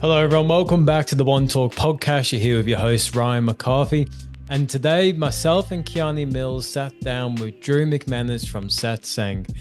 Hello everyone, welcome back to the One Talk podcast. You're here with your host Ryan McCarthy, and today myself and Kiani Mills sat down with Drew McManus from Satsang.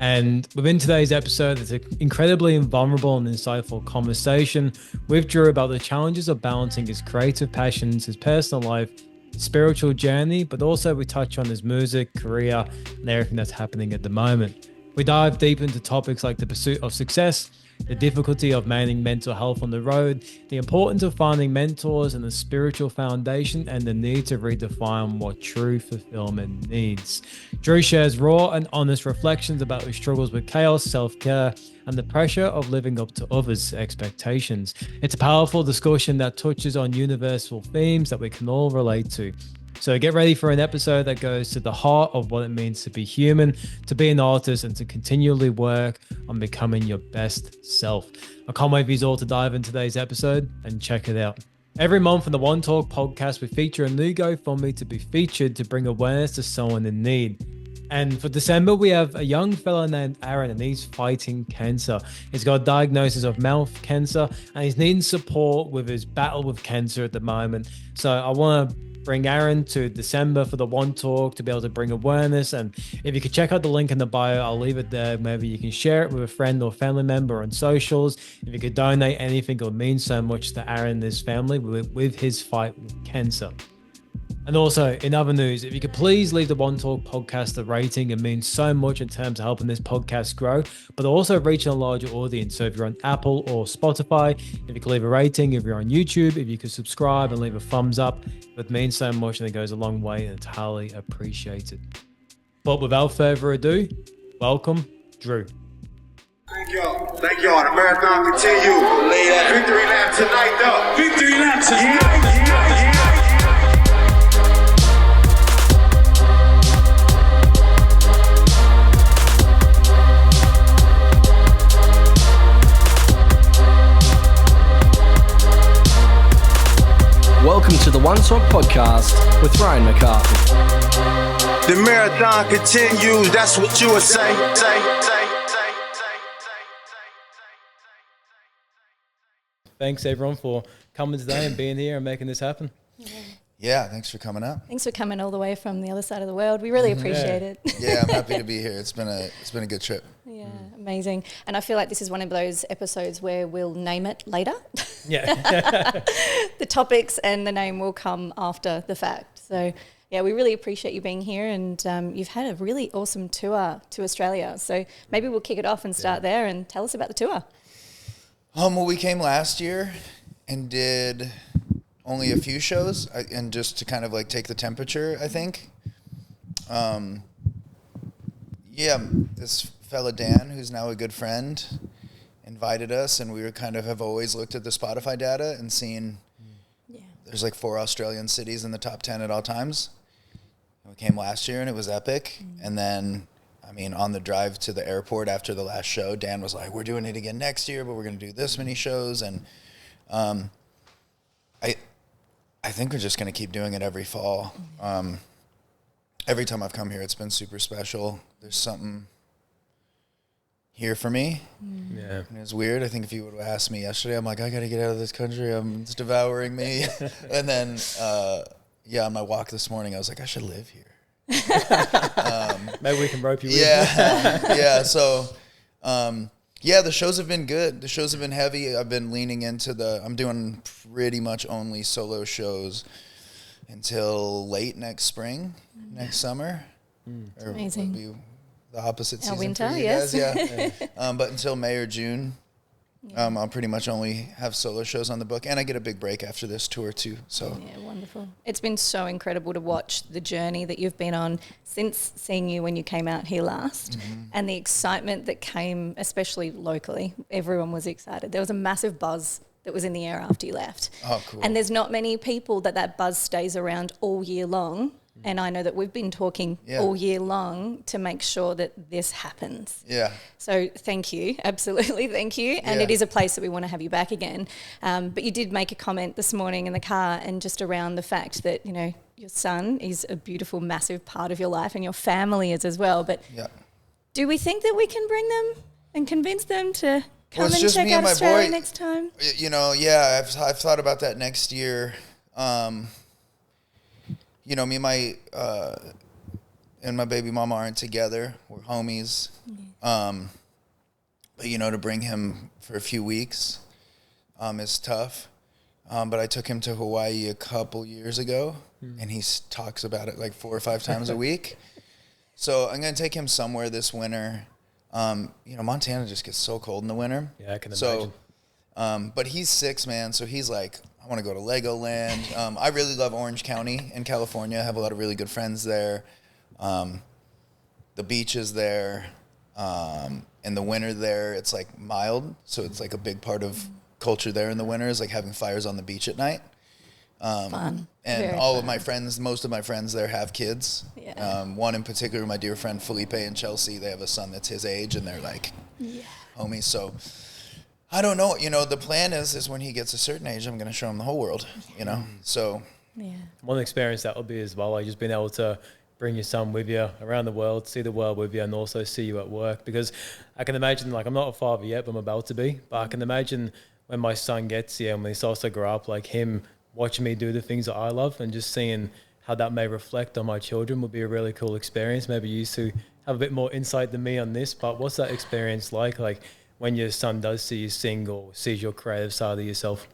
And within today's episode, it's an incredibly vulnerable and insightful conversation with Drew about the challenges of balancing his creative passions, his personal life, spiritual journey, but also we touch on his music, career, and everything that's happening at the moment. We dive deep into topics like the pursuit of success, the difficulty of managing mental health on the road, the importance of finding mentors and the spiritual foundation, and the need to redefine what true fulfillment needs. Drew shares raw and honest reflections about his struggles with chaos, self-care, and the pressure of living up to others' expectations. It's a powerful discussion that touches on universal themes that we can all relate to. So get ready for an episode that goes to the heart of what it means to be human, to be an artist, and to continually work on becoming your best self. I can't wait for you all to dive into today's episode and check it out. Every month on the One Talk podcast, we feature a new GoFundMe to be featured to bring awareness to someone in need. And for December, we have a young fella named Aaron, and he's fighting cancer. He's got a diagnosis of mouth cancer, and he's needing support with his battle with cancer at the moment. So I want to bring Aaron to December for the One Talk to be able to bring awareness. And if you could check out the link in the bio, I'll leave it there. Maybe you can share it with a friend or family member on socials. If you could donate anything, it would mean so much to Aaron and his family with his fight with cancer. And also, in other news, if you could please leave the One Talk podcast a rating, it means so much in terms of helping this podcast grow, but also reaching a larger audience. So if you're on Apple or Spotify, if you could leave a rating, if you're on YouTube, if you could subscribe and leave a thumbs up, it means so much and it goes a long way and it's highly appreciated. But without further ado, welcome, Drew. Thank y'all. Thank y'all. The marathon continue. Victory lap tonight, though. Victory lap tonight. Welcome to the One Talk podcast with Ryan McCarthy. The marathon continues. That's what you would say. Thanks everyone for coming today and being here and making this happen. Yeah, thanks for coming up. Thanks for coming all the way from the other side of the world. We really appreciate it. Yeah, I'm happy to be here. It's been a good trip. Yeah, amazing. And I feel like this is one of those episodes where we'll name it later. Yeah. The topics and the name will come after the fact. So yeah, we really appreciate you being here, and you've had a really awesome tour to Australia. So maybe we'll kick it off and start there and tell us about the tour. Well, we came last year and did only a few shows, and just to kind of like take the temperature, I think. Yeah, this fella Dan, who's now a good friend, invited us, and we were kind of have always looked at the Spotify data and seen there's like 4 Australian cities in the top 10 at all times. And we came last year and it was epic. And then, I mean, on the drive to the airport after the last show, Dan was like, we're doing it again next year, but we're going to do this many shows. And I think we're just going to keep doing it every fall. Every time I've come here, it's been super special. There's something here for me. Yeah. And it's weird. I think if you would have asked me yesterday, I'm like, I got to get out of this country. It's devouring me. And then, on my walk this morning, I was like, I should live here. Maybe we can rope you in. Yeah. So, the shows have been good. The shows have been heavy. I've been leaning into I'm doing pretty much only solo shows until late next spring, next summer. Or amazing. Be the opposite season winter, for you yes. guys. Yeah. But until May or June, I'll pretty much only have solo shows on the book, and I get a big break after this tour too. So yeah, wonderful. It's been so incredible to watch the journey that you've been on since seeing you when you came out here last, and the excitement that came, especially locally. Everyone was excited. There was a massive buzz that was in the air after you left. Oh, cool. And there's not many people that buzz stays around all year long. And I know that we've been talking all year long to make sure that this happens. Yeah. So thank you. Absolutely. Thank you. And it is a place that we want to have you back again. But you did make a comment this morning in the car, and just around the fact that, you know, your son is a beautiful, massive part of your life, and your family is as well. But do we think that we can bring them and convince them to Come and check out Australia next time. You know, yeah, I've thought about that next year. You know, me and my baby mama aren't together. We're homies. But, you know, to bring him for a few weeks is tough. But I took him to Hawaii a couple years ago, and he talks about it like 4 or 5 times a week. So I'm going to take him somewhere this winter. You know, Montana just gets so cold in the winter. Yeah, I can imagine. But he's 6, man, so he's like, I want to go to Legoland. I really love Orange County in California. I have a lot of really good friends there. The beach is there. In the winter there, it's like mild, so it's like a big part of culture there in the winter is like having fires on the beach at night. Fun. And Very all fun. of my friends, most of my friends there have kids. Yeah. One in particular, my dear friend Felipe and Chelsea, they have a son that's his age, and they're like homies. So I don't know. You know, the plan is when he gets a certain age, I'm going to show him the whole world, you know? So one experience that would be as well, like just being able to bring your son with you around the world, see the world with you, and also see you at work. Because I can imagine, like, I'm not a father yet, but I'm about to be. But I can imagine when my son gets here and when he starts to grow up, like him watching me do the things that I love and just seeing how that may reflect on my children would be a really cool experience. Maybe you two have a bit more insight than me on this, but what's that experience like when your son does see you sing or sees your creative side of yourself?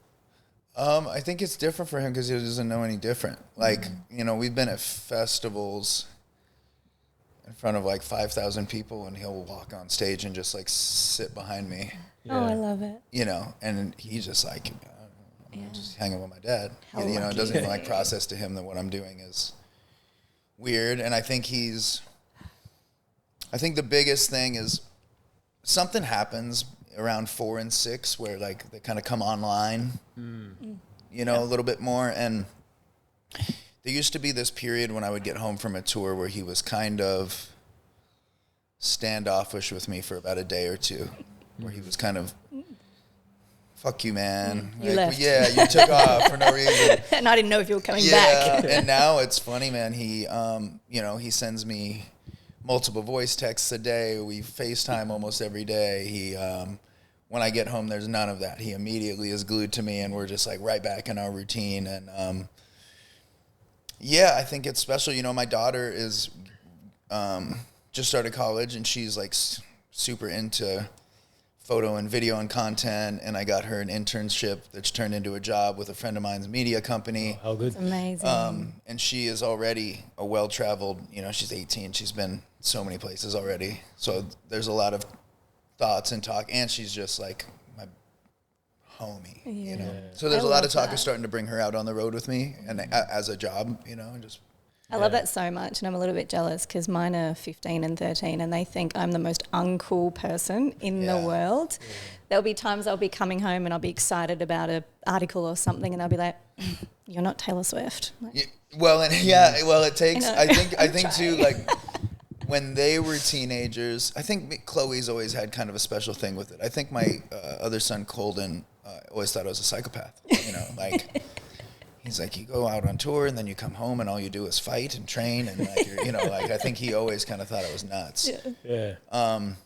I think it's different for him because he doesn't know any different. Like, you know, we've been at festivals in front of like 5,000 people, and he'll walk on stage and just like sit behind me. Yeah. Oh, I love it. You know, and he's just like, I'm just hanging with my dad. How You know, it lucky. doesn't even like process to him that what I'm doing is weird. And I think the biggest thing is something happens around 4 and 6 where like they kind of come online, you know, a little bit more. And there used to be this period when I would get home from a tour where he was kind of standoffish with me for about a day or two, where he was kind of, fuck you, man. You left. Yeah, you took off for no reason. And I didn't know if you were coming back. And now it's funny, man. He, you know, he sends me multiple voice texts a day. We FaceTime almost every day. He, when I get home, there's none of that. He immediately is glued to me, and we're just like right back in our routine. And yeah, I think it's special. You know, my daughter is just started college, and she's like super into photo and video and content, and I got her an internship that's turned into a job with a friend of mine's media company. How good. It's amazing. And she is already a well-traveled, you know, she's 18. She's been so many places already. So there's a lot of thoughts and talk, and she's just like my homie, you know. So there's I a lot of love talk that. of starting to bring her out on the road with me and as a job, you know, and just. I love that so much, and I'm a little bit jealous because mine are 15 and 13, and they think I'm the most uncool person in the world. There'll be times I'll be coming home and I'll be excited about an article or something, and they'll be like, "You're not Taylor Swift." Like, Well, and it takes. I know. I think too, like when they were teenagers. I think Chloe's always had kind of a special thing with it. I think my other son Colden always thought I was a psychopath. You know, like. He's like, you go out on tour and then you come home and all you do is fight and train and like, you know, like I think he always kind of thought I was nuts. Yeah. And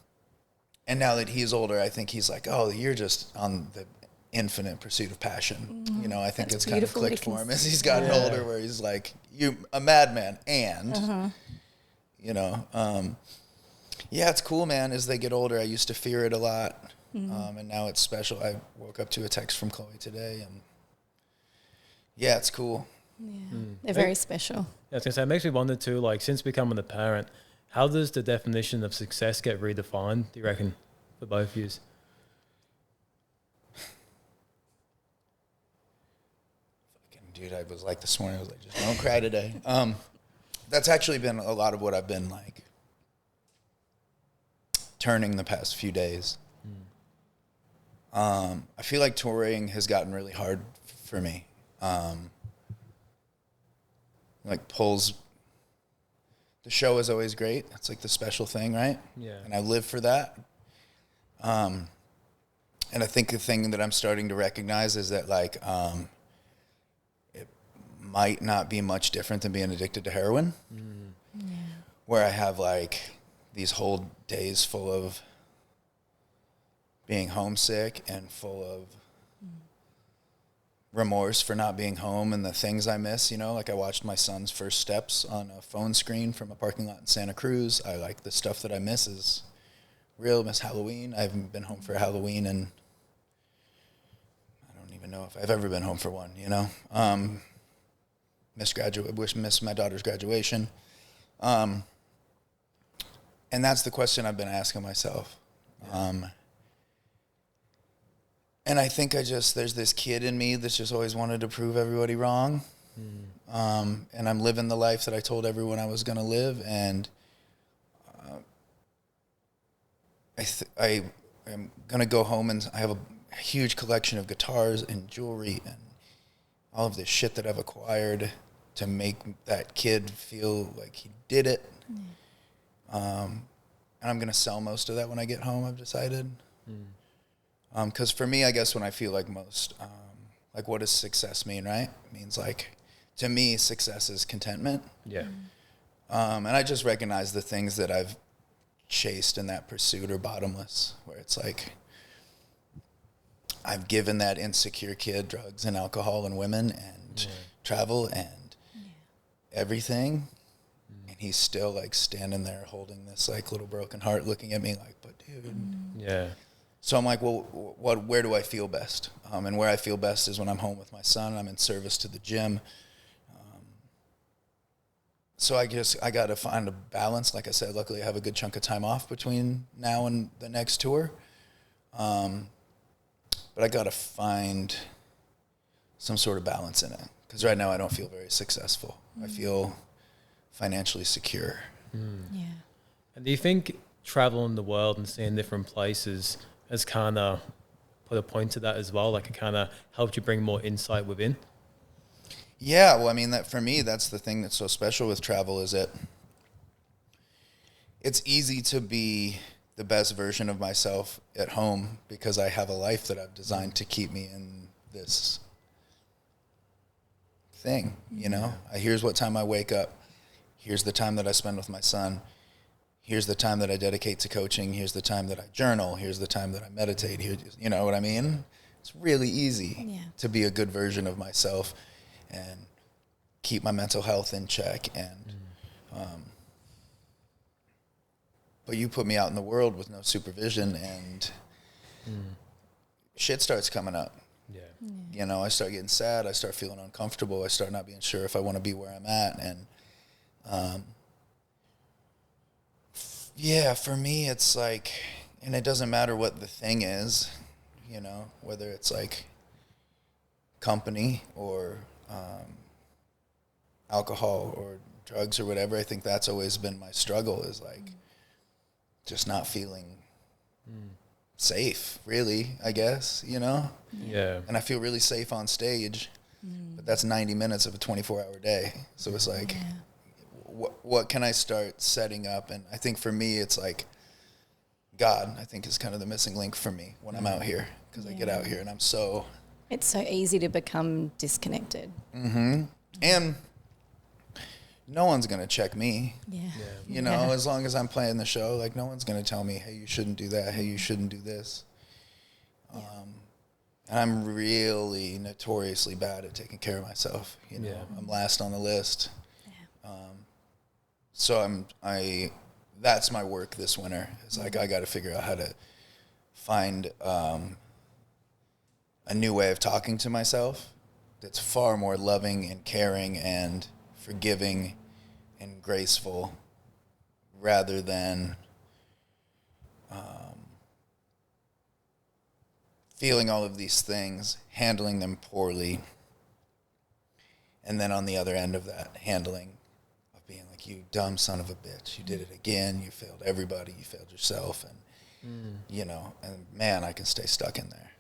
now that he's older, I think he's like, oh, you're just on the infinite pursuit of passion. You know, I think That's it's kind of beautiful. clicked for him as he's gotten older, where he's like, you a madman and, you know, yeah, it's cool, man. As they get older, I used to fear it a lot, and now it's special. I woke up to a text from Chloe today, and yeah, it's cool. they're very special. I was going to say, it makes me wonder too, like, since becoming a parent, how does the definition of success get redefined, do you reckon, for both of you? Fucking dude, I was like this morning, I was like, just don't cry today. That's actually been a lot of what I've been like turning the past few days. I feel like touring has gotten really hard for me. Like pulls, the show is always great. That's like the special thing, right? Yeah. And I live for that. And I think the thing that I'm starting to recognize is that like, it might not be much different than being addicted to heroin, where I have like these whole days full of being homesick and full of remorse for not being home and the things I miss, you know, like I watched my son's first steps on a phone screen from a parking lot in Santa Cruz. I like the stuff that I miss is real. Miss Halloween. I haven't been home for Halloween, and I don't even know if I've ever been home for one, you know. Miss my daughter's graduation. And that's the question I've been asking myself. And I think there's this kid in me that's just always wanted to prove everybody wrong. And I'm living the life that I told everyone I was going to live. And I am going to go home, and I have a huge collection of guitars and jewelry and all of this shit that I've acquired to make that kid feel like he did it. And I'm going to sell most of that when I get home, I've decided. Because for me, I guess when I feel like most, like what does success mean, right? It means like, to me, success is contentment. Yeah. And I just recognize the things that I've chased in that pursuit are bottomless, where it's like, I've given that insecure kid drugs and alcohol and women and travel and everything. And he's still like standing there holding this like little broken heart looking at me like, but dude. Yeah. So I'm like, well, where do I feel best? And where I feel best is when I'm home with my son. I'm in service to the gym. So I got to find a balance. Like I said, luckily I have a good chunk of time off between now and the next tour. But I got to find some sort of balance in it. Because right now I don't feel very successful. I feel financially secure. Yeah. And do you think traveling the world and seeing different places has kind of put a point to that as well? Like it kind of helped you bring more insight within? Yeah, well, I mean, that for me, that's the thing that's so special with travel is that it's easy to be the best version of myself at home because I have a life that I've designed to keep me in this thing, you know? Here's what time I wake up. Here's the time that I spend with my son. Here's the time that I dedicate to coaching. Here's the time that I journal. Here's the time that I meditate. Here, you know what I mean? It's really easy to be a good version of myself and keep my mental health in check. And but you put me out in the world with no supervision, and shit starts coming up. Yeah. You know, I start getting sad. I start feeling uncomfortable. I start not being sure if I want to be where I'm at. And yeah, for me, it's like, and it doesn't matter what the thing is, you know, whether it's like company or alcohol or drugs or whatever. I think that's always been my struggle is like just not feeling safe, really, I guess, you know? Yeah. And I feel really safe on stage, but that's 90 minutes of a 24-hour day. So it's like, what can I start setting up? And I think for me, it's like God, I think, is kind of the missing link for me when I'm out here, because I get out here and I'm so... It's so easy to become disconnected. And no one's going to check me. You know, as long as I'm playing the show, like, no one's going to tell me, hey, you shouldn't do that. Hey, you shouldn't do this. And I'm really notoriously bad at taking care of myself. You know, I'm last on the list. So that's my work this winter. It's like, I got to figure out how to find a new way of talking to myself that's far more loving and caring and forgiving and graceful, rather than feeling all of these things, handling them poorly, and then on the other end of that, handling of being like, you dumb son of a bitch, you did it again, you failed everybody, you failed yourself, and you know, and man, I can stay stuck in there.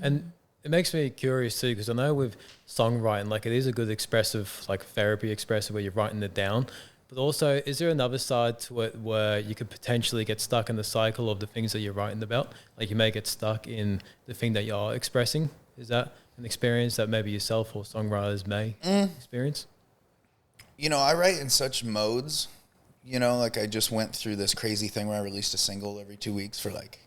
And it makes me curious too, because I know with songwriting, like, it is a good expressive, like therapy expressive, where you're writing it down. But also, is there another side to it where you could potentially get stuck in the cycle of the things that you're writing about? Like, you may get stuck in the thing that you're expressing. Is that an experience that maybe yourself or songwriters may experience? You know, I write in such modes. You know, like, I just went through this crazy thing where I released a single every 2 weeks for like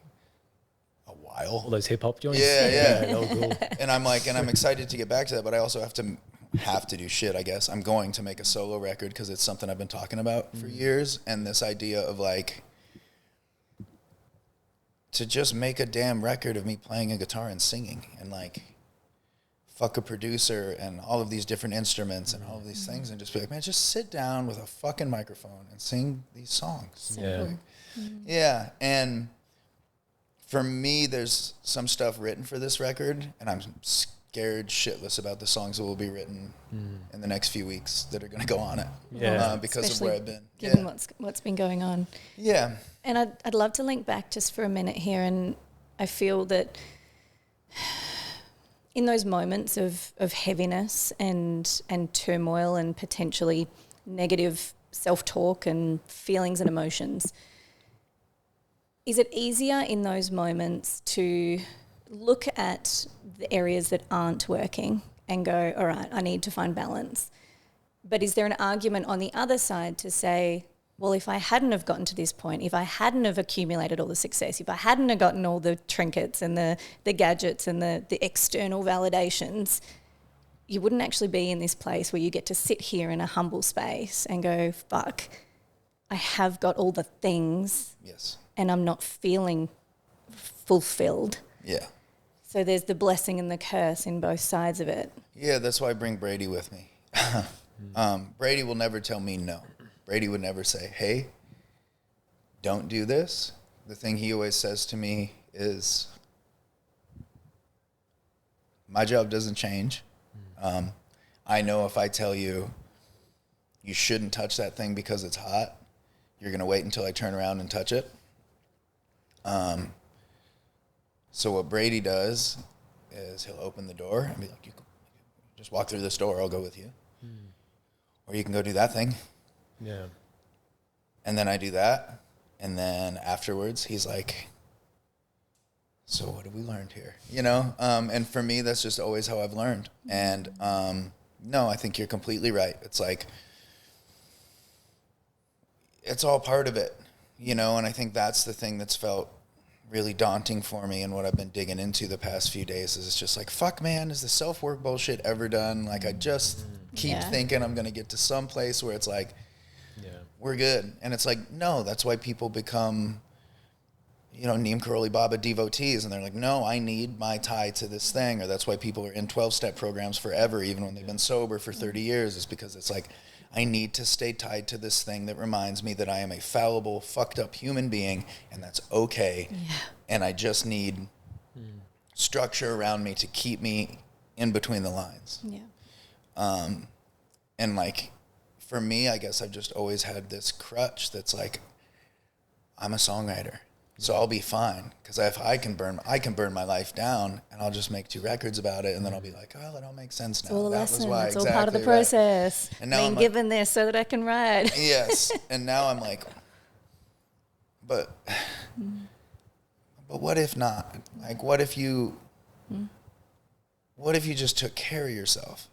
a while. while. All those hip hop joints. Yeah. They were cool. And I'm excited to get back to that, but I also have to do shit, I guess. I'm going to make a solo record because it's something I've been talking about for years. And this idea of like, to just make a damn record of me playing a guitar and singing and like fuck a producer and all of these different instruments and all of these things and just be like, man, just sit down with a fucking microphone and sing these songs. Yeah. Yeah. And for me, there's some stuff written for this record, and I'm scared shitless about the songs that will be written in the next few weeks that are going to go on it. Yeah. Because Especially of where I've been. Given what's been going on. Yeah. And I'd love to link back just for a minute here, and I feel that in those moments of heaviness and turmoil and potentially negative self-talk and feelings and emotions, is it easier in those moments to look at the areas that aren't working and go, all right, I need to find balance? But is there an argument on the other side to say, well, if I hadn't have gotten to this point, if I hadn't have accumulated all the success, if I hadn't have gotten all the trinkets and the gadgets and the external validations, you wouldn't actually be in this place where you get to sit here in a humble space and go, fuck, I have got all the things. Yes. And I'm not feeling fulfilled. Yeah. So there's the blessing and the curse in both sides of it. Yeah, that's why I bring Brady with me. Brady will never tell me no. Brady would never say, hey, don't do this. The thing he always says to me is, my job doesn't change. I know if I tell you you shouldn't touch that thing because it's hot, you're going to wait until I turn around and touch it. So what Brady does is he'll open the door and be like, you just walk through this door, I'll go with you. Or you can go do that thing. Yeah. And then I do that. And then afterwards, he's like, so what have we learned here? You know? And for me, that's just always how I've learned. And no, I think you're completely right. It's like, it's all part of it, you know? And I think that's the thing that's felt really daunting for me, and what I've been digging into the past few days is it's just like, fuck, man, is the self-work bullshit ever done? Like, I just keep thinking I'm going to get to some place where it's like, we're good. And it's like, no, that's why people become, you know, Neem Karoli Baba devotees, and they're like, no, I need my tie to this thing. Or that's why people are in 12-step programs forever, even when they've been sober for 30 years, is because it's like, I need to stay tied to this thing that reminds me that I am a fallible, fucked up human being, and that's okay. Yeah. And I just need structure around me to keep me in between the lines. Yeah. And like, for me, I guess I've just always had this crutch that's like, I'm a songwriter, so I'll be fine. Because if I can burn my life down, and I'll just make 2 records about it, and then I'll be like, oh, it all makes sense now. It's all a that lesson. was why. It's all part of the process. Right. And now being given this so that I can write. Yes. And now I'm like, but what if not? Like, what if you just took care of yourself?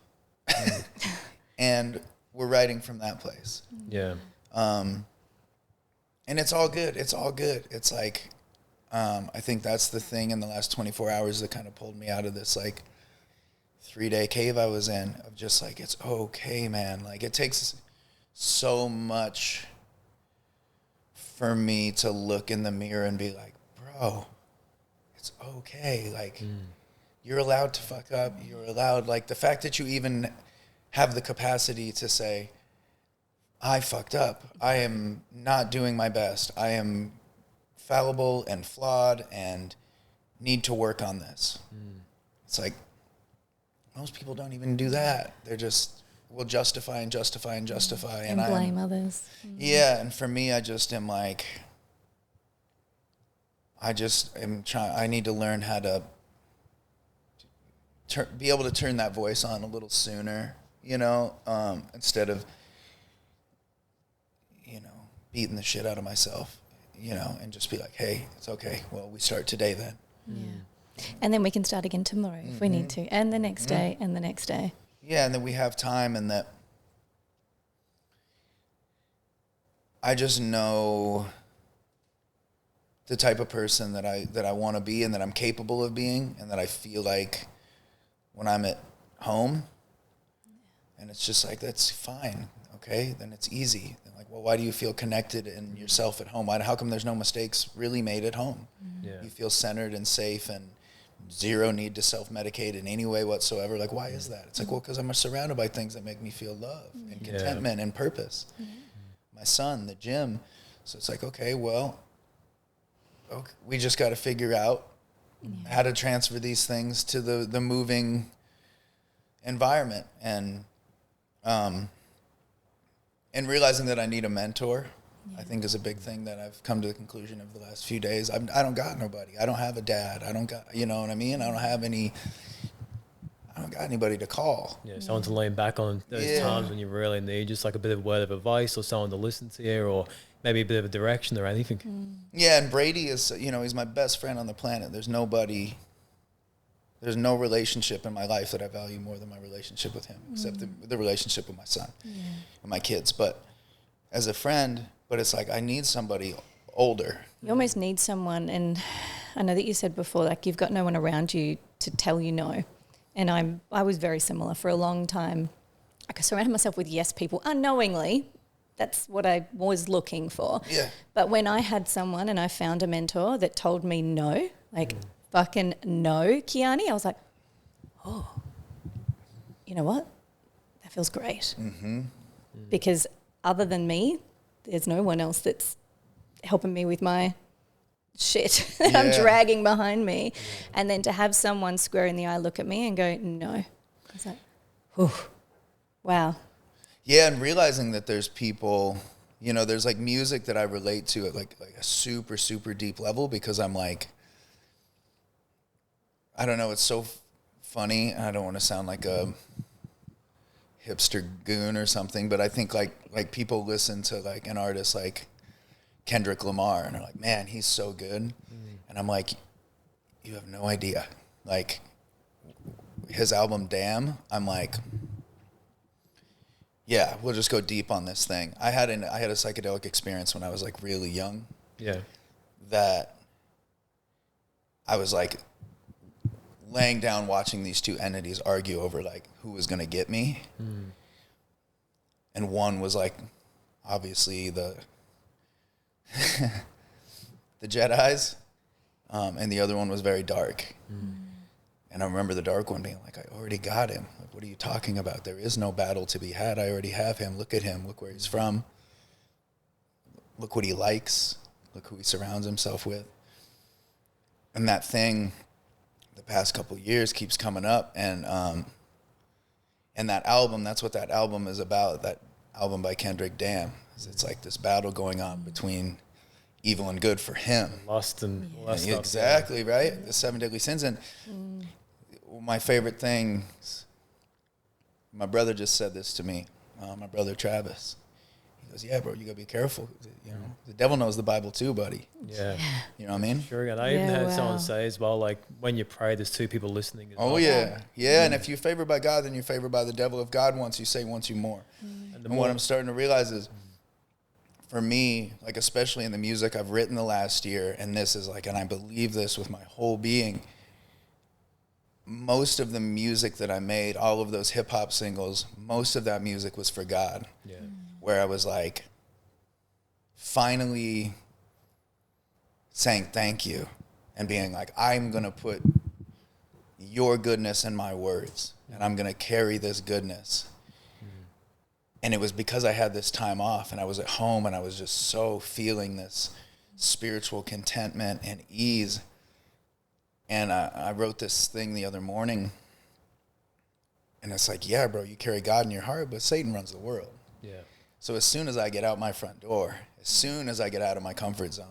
And we're writing from that place. Yeah. And it's all good. It's all good. It's like, I think that's the thing in the last 24 hours that kind of pulled me out of this, like, 3-day cave I was in, of just like, it's okay, man. Like, it takes so much for me to look in the mirror and be like, bro, it's okay. Like, you're allowed to fuck up. You're allowed, like, the fact that you even have the capacity to say, I fucked up. I am not doing my best. I am fallible and flawed and need to work on this. It's like, most people don't even do that. They're just, will justify and justify and justify. And blame others. Yeah, and for me, I just am like, I need to learn how to be able to turn that voice on a little sooner, you know, instead of, you know, beating the shit out of myself, you know, and just be like, hey, it's okay. Well, we start today then. Yeah. And then we can start again tomorrow if we need to, and the next day, and the next day. Yeah, and then we have time, and that I just know the type of person that I want to be and that I'm capable of being, and that I feel like when I'm at home. And it's just like, that's fine, okay? Then it's easy. They're like, well, why do you feel connected in yourself at home? How come there's no mistakes really made at home? Yeah. You feel centered and safe and zero need to self-medicate in any way whatsoever. Like, why is that? It's like, well, because I'm surrounded by things that make me feel love and contentment and purpose. My son, the gym. So it's like, okay, well, we just got to figure out how to transfer these things to the moving environment. And realizing that I need a mentor, I think, is a big thing that I've come to the conclusion of the last few days. I don't got nobody. I don't have a dad. I don't got, you know what I mean? I don't got anybody to call. Yeah, someone to lean back on those times when you really need just like a bit of word of advice or someone to listen to you, or maybe a bit of a direction or anything. Yeah, and Brady is, he's my best friend on the planet. There's no relationship in my life that I value more than my relationship with him, except the relationship with my son and my kids. But as a friend, it's like I need somebody older. You almost need someone, and I know that you said before, like you've got no one around you to tell you no. And I was very similar for a long time. Like I surrounded myself with yes people unknowingly. That's what I was looking for. Yeah. But when I had someone and I found a mentor that told me no, like fucking no, Kiani, I was like, oh, you know what? That feels great. Because other than me, there's no one else that's helping me with my shit that I'm dragging behind me. And then to have someone square in the eye look at me and go, no. I was like, whew, wow. Yeah, and realizing that there's people, there's like music that I relate to at like a super, super deep level, because I'm like, I don't know, it's so funny. I don't want to sound like a hipster goon or something, but I think like people listen to like an artist like Kendrick Lamar and they're like, man, he's so good. And I'm like, you have no idea. Like his album Damn, I'm like, yeah, we'll just go deep on this thing. I had a psychedelic experience when I was like really young. Yeah. That I was like laying down watching these two entities argue over like who was going to get me. And one was like obviously the Jedis, and the other one was very dark. And I remember the dark one being like, I already got him. Like, what are you talking about? There is no battle to be had. I already have him. Look at him. Look where he's from. Look what he likes. Look who he surrounds himself with. And that thing, the past couple of years, keeps coming up. And that album, that's what that album is about. That album by Kendrick, Damn. It's like this battle going on between evil and good for him. Lust and lust. Exactly, right? The 7 deadly sins. And my favorite things, my brother just said this to me, my brother Travis. He goes, yeah, bro, you gotta be careful. The devil knows the Bible too, buddy. Yeah. You know what I mean? Sure. And I even had someone say as well, like when you pray, there's two people listening as well. Oh, yeah. Yeah, and if you're favored by God, then you're favored by the devil. If God wants you, say wants you more. And what I'm starting to realize is, for me, like especially in the music I've written the last year, and this is like, and I believe this with my whole being, most of the music that I made, all of those hip hop singles, most of that music was for God. Yeah. Where I was like, finally saying thank you and being like, I'm going to put your goodness in my words and I'm going to carry this goodness. And it was because I had this time off and I was at home and I was just so feeling this spiritual contentment and ease. And I wrote this thing the other morning, and it's like, yeah, bro, you carry God in your heart, but Satan runs the world. Yeah. So as soon as I get out my front door, as soon as I get out of my comfort zone,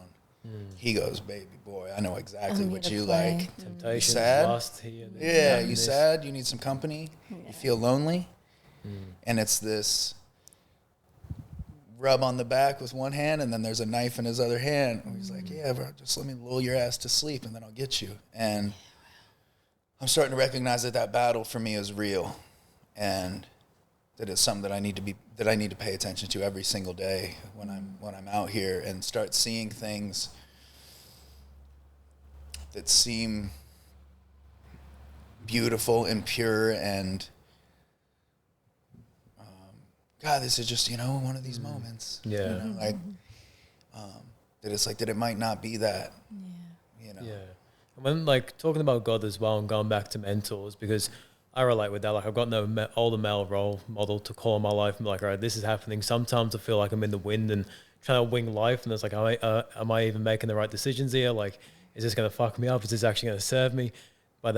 he goes, baby boy, I know exactly what you like. Temptation, you sad? lust here. Yeah, you sad? You need some company? You feel lonely? And it's this rub on the back with one hand, and then there's a knife in his other hand. And he's like, yeah, bro, just let me lull your ass to sleep, and then I'll get you. And I'm starting to recognize that battle for me is real, and that it's something that I need to pay attention to every single day when I'm out here, and start seeing things that seem beautiful and pure, and God, this is just, one of these moments. Yeah. Like, that it's like that it might not be that. Yeah. Yeah. And when like talking about God as well and going back to mentors, because I relate with that. Like I've got no older male role model to call in my life and be like, all right, this is happening. Sometimes I feel like I'm in the wind and trying to wing life, and it's like, am I even making the right decisions here? Like, is this going to fuck me up? Is this actually going to serve me? But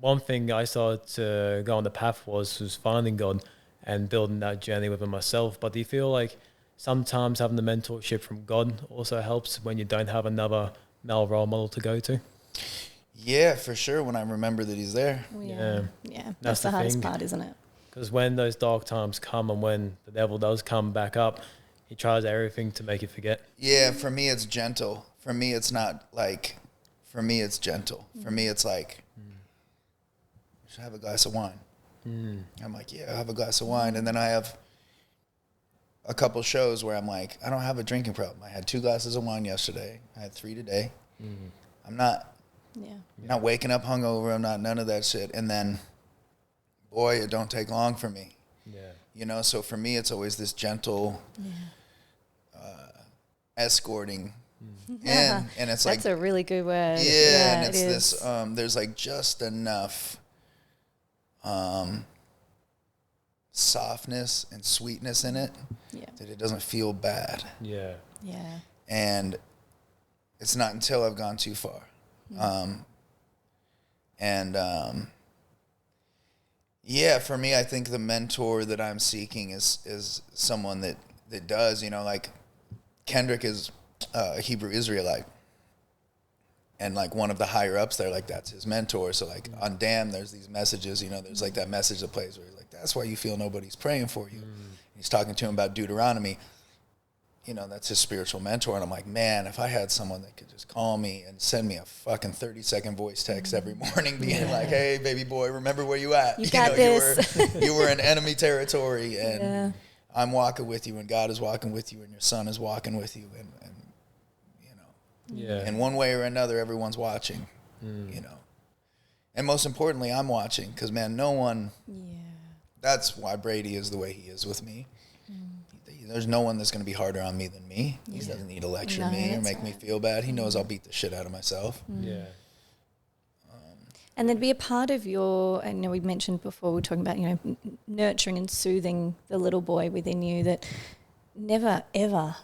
one thing I started to go on the path was finding God and building that journey within myself. But do you feel like sometimes having the mentorship from God also helps when you don't have another male role model to go to? Yeah, for sure. When I remember that he's there. Yeah. That's the hardest part, isn't it? Because when those dark times come and when the devil does come back up, he tries everything to make you forget. Yeah, for me, it's gentle. For me, it's not like, for me, it's gentle. For me, it's like, you should have a glass of wine. I'm like, yeah, I'll have a glass of wine. And then I have a couple shows where I'm like, I don't have a drinking problem. I had 2 glasses of wine yesterday. I had 3 today. I'm not waking up hungover. I'm not none of that shit. And then, boy, it don't take long for me. Yeah. So for me, it's always this gentle escorting in. And it's like, that's a really good word. Yeah, and it's this, there's like just enough softness and sweetness in it that it doesn't feel bad. Yeah. And it's not until I've gone too far. For me, I think the mentor that I'm seeking is someone that does, like Kendrick is a Hebrew Israelite. And like one of the higher ups there, like that's his mentor. So like on Damn, there's these messages, there's like that message that plays where he's like, that's why you feel nobody's praying for you. He's talking to him about Deuteronomy. That's his spiritual mentor. And I'm like, man, if I had someone that could just call me and send me a fucking 30-second voice text every morning being like, hey, baby boy, remember where you at? You got this. You were in enemy territory, and I'm walking with you, and God is walking with you, and your son is walking with you. And in one way or another, everyone's watching, And most importantly, I'm watching, because, man, no one, that's why Brady is the way he is with me. There's no one that's going to be harder on me than me. He doesn't need to lecture me or make me feel bad. He knows I'll beat the shit out of myself. Yeah. And there'd be a part of I know we mentioned before, we were talking about, nurturing and soothing the little boy within you that never, ever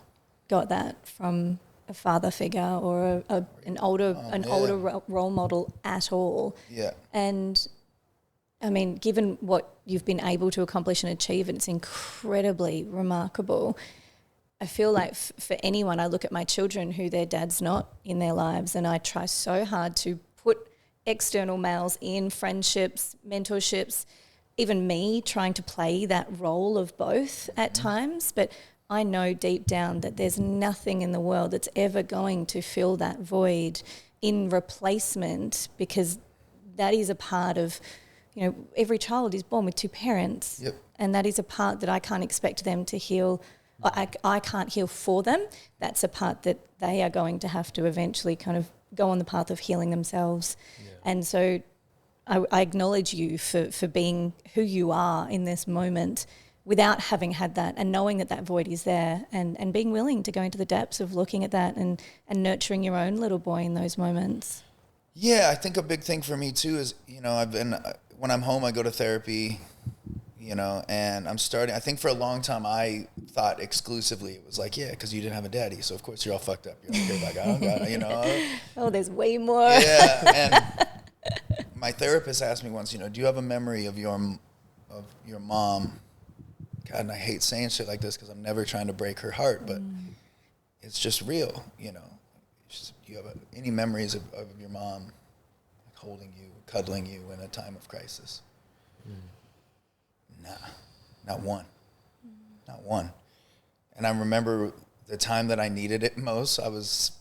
got that from a father figure or an older role model at all. Yeah. And I mean, given what you've been able to accomplish and achieve, it's incredibly remarkable. I feel like for anyone, I look at my children who their dad's not in their lives, and I try so hard to put external males in friendships, mentorships, even me trying to play that role of both at times. But I know deep down that there's nothing in the world that's ever going to fill that void in replacement, because that is a part of, every child is born with 2 parents. Yep. And that is a part that I can't expect them to heal. I can't heal for them. That's a part that they are going to have to eventually kind of go on the path of healing themselves. Yeah. And so I acknowledge you for being who you are in this moment without having had that, and knowing that void is there, and being willing to go into the depths of looking at that and nurturing your own little boy in those moments. Yeah, I think a big thing for me too is, when I'm home, I go to therapy, and I'm starting, I think for a long time I thought exclusively it was like, yeah, because you didn't have a daddy, so of course you're all fucked up. You're like, like, I don't got, Oh, there's way more. Yeah, and my therapist asked me once, do you have a memory of your mom? God, and I hate saying shit like this because I'm never trying to break her heart, but it's just real, do you have any memories of your mom holding you, cuddling you in a time of crisis? Nah, not one. Not one. And I remember the time that I needed it most. I was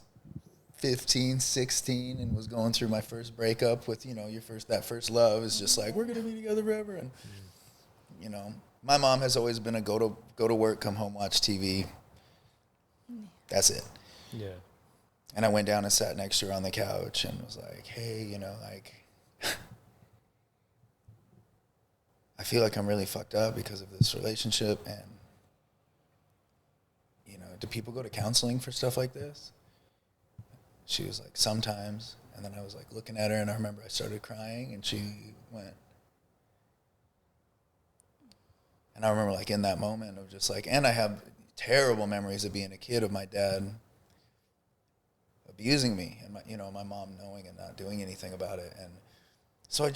15, 16, and was going through my first breakup with, that first love is just like, we're going to be together forever. And, my mom has always been a go to work, come home, watch TV. That's it. Yeah. And I went down and sat next to her on the couch and was like, hey, like, I feel like I'm really fucked up because of this relationship. And, do people go to counseling for stuff like this? She was like, sometimes. And then I was like looking at her, and I remember I started crying, and she went. And I remember like in that moment of just like, and I have terrible memories of being a kid of my dad abusing me, and my mom knowing and not doing anything about it. And so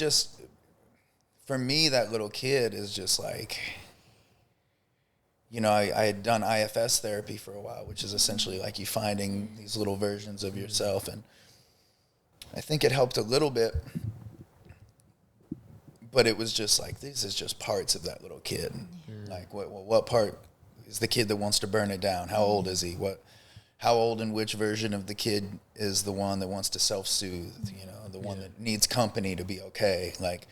for me, that little kid is just like, I had done IFS therapy for a while, which is essentially like you finding these little versions of yourself. And I think it helped a little bit, but it was just like, this is just parts of that little kid. Like what part is the kid that wants to burn it down? How old is he? How old and which version of the kid is the one that wants to self-soothe, the one that needs company to be okay? Like,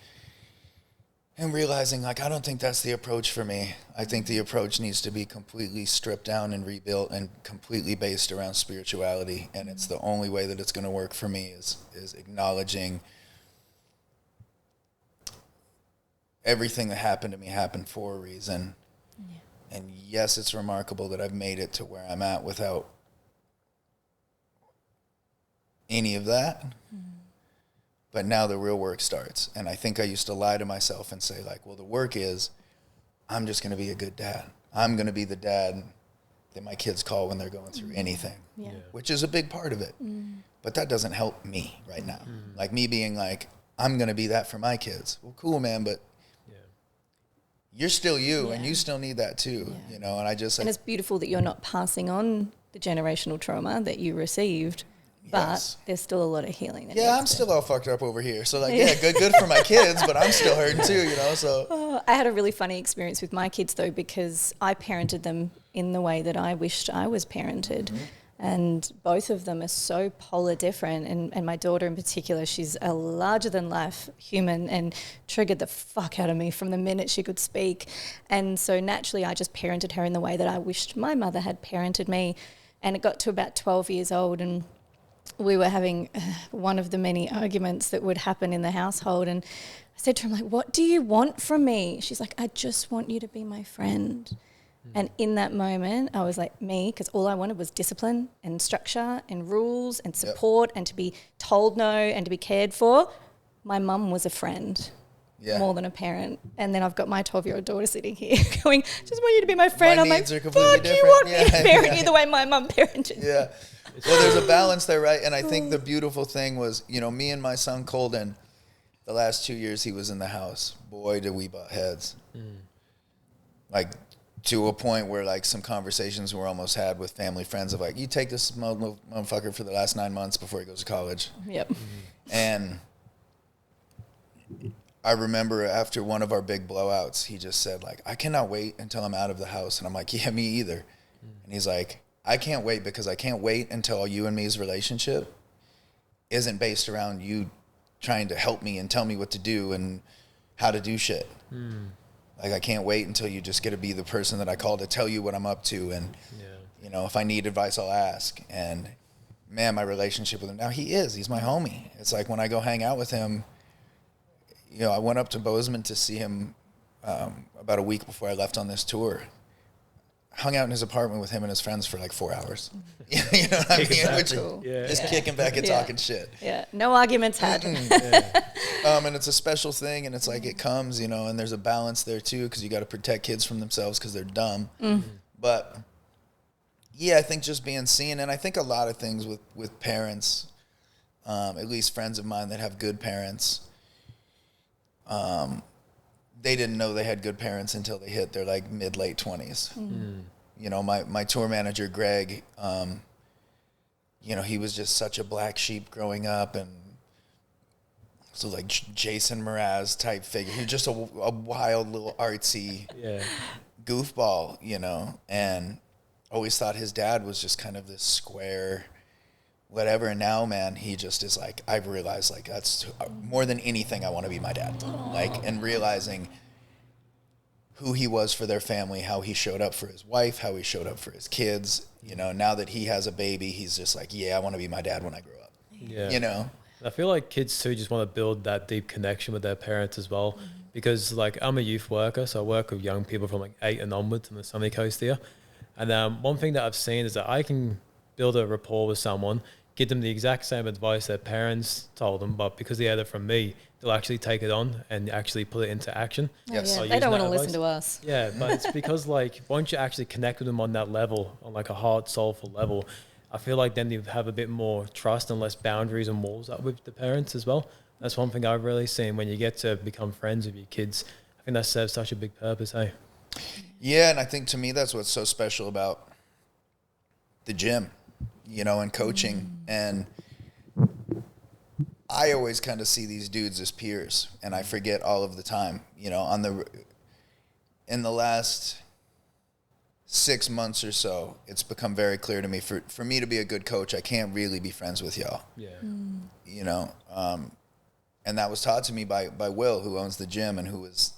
and realizing, like, I don't think that's the approach for me. I think the approach needs to be completely stripped down and rebuilt and completely based around spirituality. And it's the only way that it's going to work for me is acknowledging everything that happened to me happened for a reason. Yeah. And yes, it's remarkable that I've made it to where I'm at without any of that. But now the real work starts. And I think I used to lie to myself and say, like, well, the work is I'm just going to be a good dad. I'm going to be the dad that my kids call when they're going through anything, which is a big part of it. But that doesn't help me right now. Like me being like, I'm going to be that for my kids. Well, cool, man, but you're still you, and you still need that too, And I just... And it's beautiful that you're not passing on the generational trauma that you received. But there's still a lot of healing. I'm still all fucked up over here. So like, good for my kids, but I'm still hurting too, so. I had a really funny experience with my kids though, because I parented them in the way that I wished I was parented. And both of them are so polar different. And my daughter in particular, she's a larger than life human and triggered the fuck out of me from the minute she could speak. And so naturally I just parented her in the way that I wished my mother had parented me. And it got to about 12 years old, and we were having one of the many arguments that would happen in the household. And I said to her, like, what do you want from me? She's like, I just want you to be my friend. And in that moment, I was like, because all I wanted was discipline and structure and rules and support and to be told no and to be cared for. My mum was a friend more than a parent. And then I've got my 12-year-old daughter sitting here going, just want you to be my friend. My I'm needs like, are completely fuck, different. you want me to parent you the way my mum parented. Yeah. Well, there's a balance there, right? And I think the beautiful thing was, me and my son Colden, the last 2 years he was in the house, boy, did we butt heads. Like, to a point where, like, some conversations were almost had with family friends of, like, you take this motherfucker for the last 9 months before he goes to college. Yep. And I remember after one of our big blowouts, he just said, like, I cannot wait until I'm out of the house. And I'm like, yeah, me either. And he's like, I can't wait because I can't wait until you and me's relationship isn't based around you trying to help me and tell me what to do and how to do shit. Like, I can't wait until you just get to be the person that I call to tell you what I'm up to. And, if I need advice, I'll ask. And, man, my relationship with him now, he's my homie. It's like when I go hang out with him, I went up to Bozeman to see him about a week before I left on this tour. Hung out in his apartment with him and his friends for like 4 hours. You know what I mean? Just kicking back and talking shit. Yeah, no arguments had. And it's a special thing, and it's like it comes, and there's a balance there too, because you got to protect kids from themselves because they're dumb. But I think just being seen, and I think a lot of things with parents, at least friends of mine that have good parents, they didn't know they had good parents until they hit their like mid-late 20s. My tour manager, Greg, he was just such a black sheep growing up, and so like Jason Mraz type figure. He was just a wild little artsy goofball, and always thought his dad was just kind of this square whatever. And now, man, he just is like, I've realized like that's more than anything I want to be my dad. Like, and realizing who he was for their family, how he showed up for his wife, how he showed up for his kids. You know, now that he has a baby, he's just like, yeah, I want to be my dad when I grow up. Yeah. You know? I feel like kids too just want to build that deep connection with their parents as well. Because like I'm a youth worker, so I work with young people from like 8 and onwards on the sunny coast here. And one thing that I've seen is that I can build a rapport with someone, give them the exact same advice their parents told them, but because they had it from me, they'll actually take it on and actually put it into action. Yes. Yeah, they don't want to listen to us. Yeah, but it's because like once you actually connect with them on that level, on like a heart, soulful level, I feel like then you have a bit more trust and less boundaries and walls up with the parents as well. That's one thing I've really seen when you get to become friends with your kids. I think that serves such a big purpose, hey? Yeah, and I think to me that's what's so special about the gym, you know, and coaching. And I always kind of see these dudes as peers, and I forget all of the time, you know, in the last 6 months or so, it's become very clear to me for me to be a good coach, I can't really be friends with y'all. Yeah. You know, and that was taught to me by Will, who owns the gym, and who was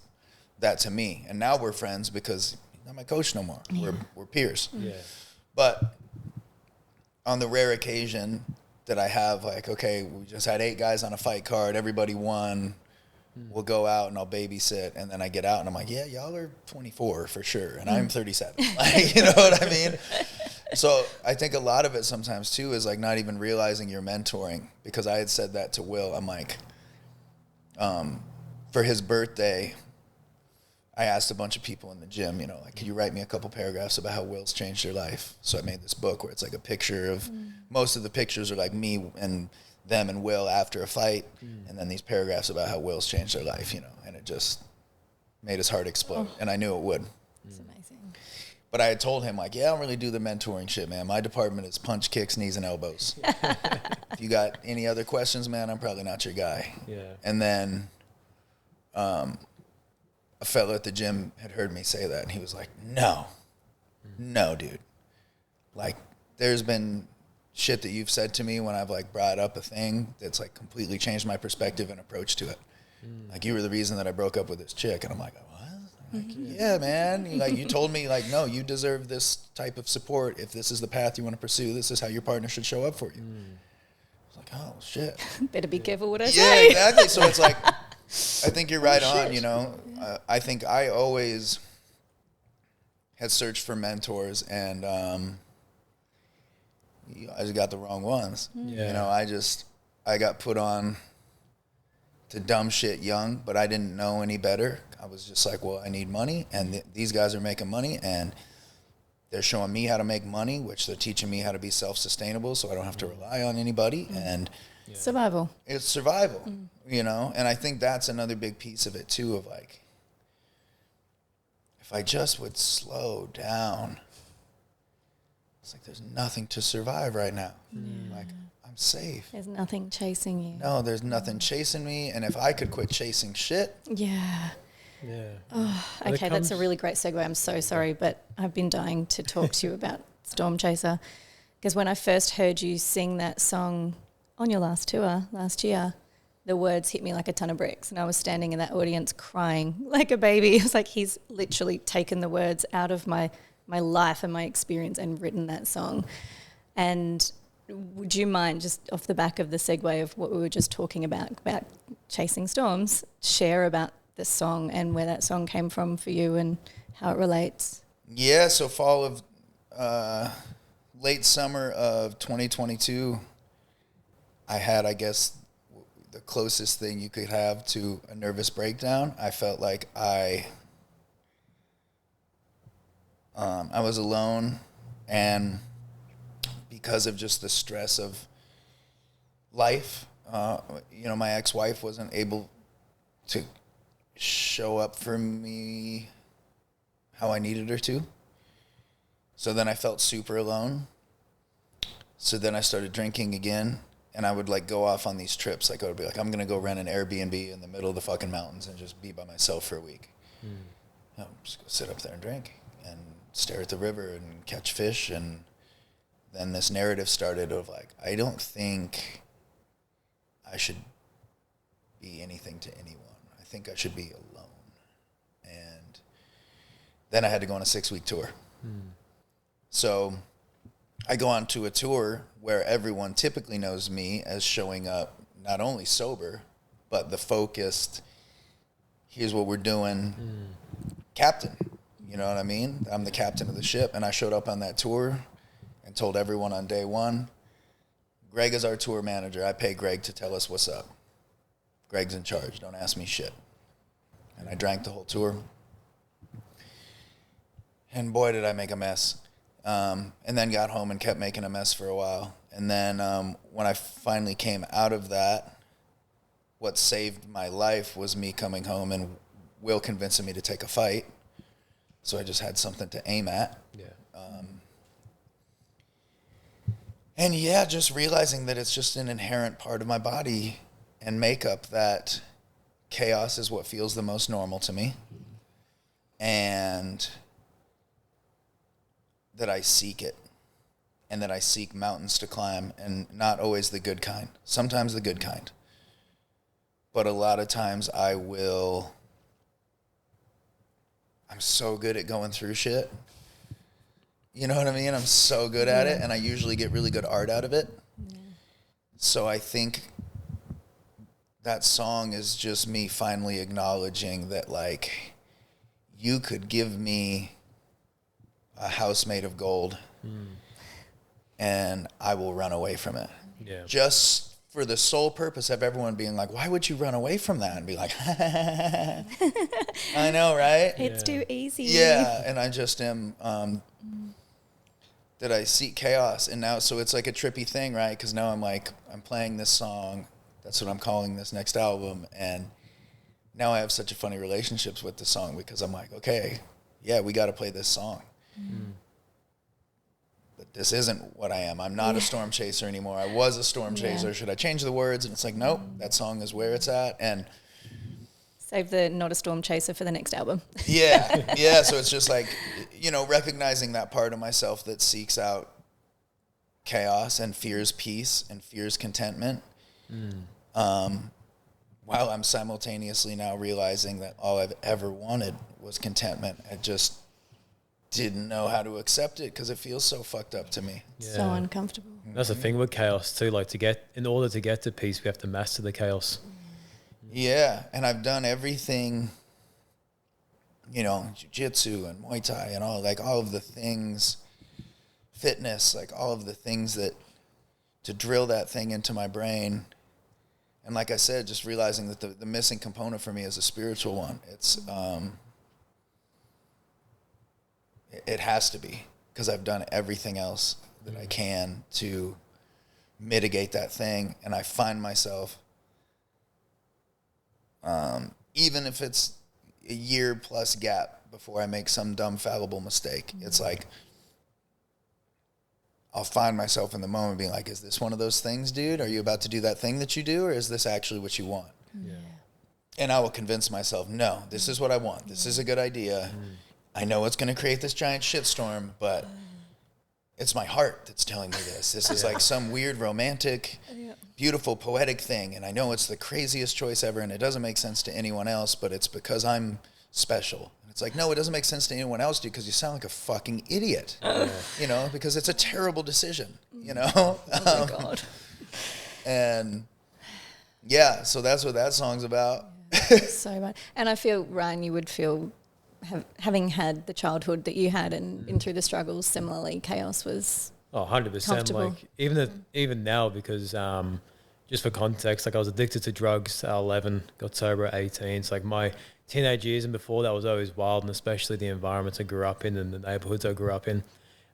that to me. And now we're friends because he's not my coach no more. Yeah. We're peers. Yeah. But on the rare occasion that I have, like, okay, we just had 8 guys on a fight card, everybody won, we'll go out and I'll babysit, and then I get out and I'm like, yeah, y'all are 24 for sure, and I'm 37. Like, you know what I mean? So I think a lot of it sometimes too is like not even realizing you're mentoring, because I had said that to Will. I'm like, for his birthday, I asked a bunch of people in the gym, you know, like, could you write me a couple paragraphs about how Will's changed your life? So I made this book where it's like a picture of, most of the pictures are like me and them and Will after a fight, and then these paragraphs about how Will's changed their life, you know, and it just made his heart explode, and I knew it would. It's amazing. But I had told him, like, yeah, I don't really do the mentoring shit, man. My department is punch, kicks, knees, and elbows. If you got any other questions, man, I'm probably not your guy. Yeah. And then a fellow at the gym had heard me say that, and he was like, no, dude. Like, there's been shit that you've said to me when I've, like, brought up a thing that's, like, completely changed my perspective and approach to it. Like, you were the reason that I broke up with this chick. And I'm like, what? Like, yeah, man. Like, you told me, like, no, you deserve this type of support. If this is the path you want to pursue, this is how your partner should show up for you. I was like, oh, shit. Better be careful what I Yeah, say. exactly. So it's like, I think you're right on, you know. I think I always had searched for mentors, and I just got the wrong ones. Yeah. You know, I got put on to dumb shit young, but I didn't know any better. I was just like, well, I need money, and these guys are making money, and they're showing me how to make money, which they're teaching me how to be self-sustainable so I don't have to rely on anybody. And Survival. it's survival, you know? And I think that's another big piece of it too, of like, if I just would slow down, it's like there's nothing to survive right now. Like, I'm safe. There's nothing chasing you. No, there's nothing chasing me. And if I could quit chasing shit. Yeah. Yeah. Oh, okay, that's a really great segue. I'm so sorry, but I've been dying to talk to you about Storm Chaser, because when I first heard you sing that song on your last tour last year, the words hit me like a ton of bricks, and I was standing in that audience crying like a baby. It was like he's literally taken the words out of my life and my experience and written that song. And would you mind, just off the back of the segue of what we were just talking about chasing storms, share about the song and where that song came from for you and how it relates? Yeah, so fall of, late summer of 2022, I had, I guess, the closest thing you could have to a nervous breakdown. I felt like I was alone, and because of just the stress of life, you know, my ex-wife wasn't able to show up for me how I needed her to. So then I felt super alone. So then I started drinking again, and I would like go off on these trips. Like I would be like, I'm gonna go rent an Airbnb in the middle of the fucking mountains and just be by myself for a week. Just go sit up there and drink and stare at the river and catch fish. And then this narrative started of like, I don't think I should be anything to anyone. I think I should be alone. And Then I had to go on a 6-week tour. So I go on to a tour where everyone typically knows me as showing up not only sober, but the focused, here's what we're doing, captain. You know what I mean? I'm the captain of the ship. And I showed up on that tour and told everyone on day one, Greg is our tour manager. I pay Greg to tell us what's up. Greg's in charge. Don't ask me shit. And I drank the whole tour. And boy, did I make a mess. And then got home and kept making a mess for a while. And then when I finally came out of that, what saved my life was me coming home and Will convincing me to take a fight. So I just had something to aim at. Yeah. And yeah, just realizing that it's just an inherent part of my body and makeup that chaos is what feels the most normal to me. And that I seek it. And that I seek mountains to climb, and not always the good kind. Sometimes the good kind. But a lot of times I'm so good at going through shit. You know what I mean? I'm so good at it, and I usually get really good art out of it. Yeah. So I think that song is just me finally acknowledging that, like, you could give me a house made of gold, and I will run away from it. Yeah. Just for the sole purpose of everyone being like, why would you run away from that? And be like, I know, right? It's too easy. Yeah, and I just am, that I seek chaos. And now, so it's like a trippy thing, right? Because now I'm playing this song. That's what I'm calling this next album. And now I have such a funny relationships with the song because I'm like, okay, yeah, we got to play this song. But this isn't what I am. I'm not a storm chaser anymore. I was a storm chaser. Should I change the words? And it's like, nope, that song is where it's at. And save the not a storm chaser for the next album. Yeah. So it's just like, recognizing that part of myself that seeks out chaos and fears peace and fears contentment. While I'm simultaneously now realizing that all I've ever wanted was contentment. I just didn't know how to accept it because it feels so fucked up to me. Yeah. So uncomfortable. That's the thing with chaos too. Like in order to get to peace, we have to master the chaos. Yeah, and I've done everything, jiu-jitsu and Muay Thai and all of the things, fitness, like all of the things that to drill that thing into my brain. And like I said, just realizing that the missing component for me is a spiritual one. It's it has to be, because I've done everything else that I can to mitigate that thing. And I find myself, even if it's a year plus gap before I make some dumb fallible mistake, it's like, I'll find myself in the moment being like, is this one of those things, dude? Are you about to do that thing that you do? Or is this actually what you want? Yeah. And I will convince myself, no, this is what I want. This is a good idea. I know it's going to create this giant shitstorm, but it's my heart that's telling me this. This is like some weird, romantic, beautiful, poetic thing. And I know it's the craziest choice ever, and it doesn't make sense to anyone else, but it's because I'm special. And it's like, no, it doesn't make sense to anyone else, dude, because you sound like a fucking idiot, because it's a terrible decision, Oh my God. And yeah, so that's what that song's about. So much. And I feel, Ryan, you would feel, having had the childhood that you had and been through the struggles, similarly, chaos was 100%. Like even now, because just for context, like I was addicted to drugs at 11, got sober at 18. So like my teenage years and before that was always wild, and especially the environments I grew up in and the neighborhoods I grew up in.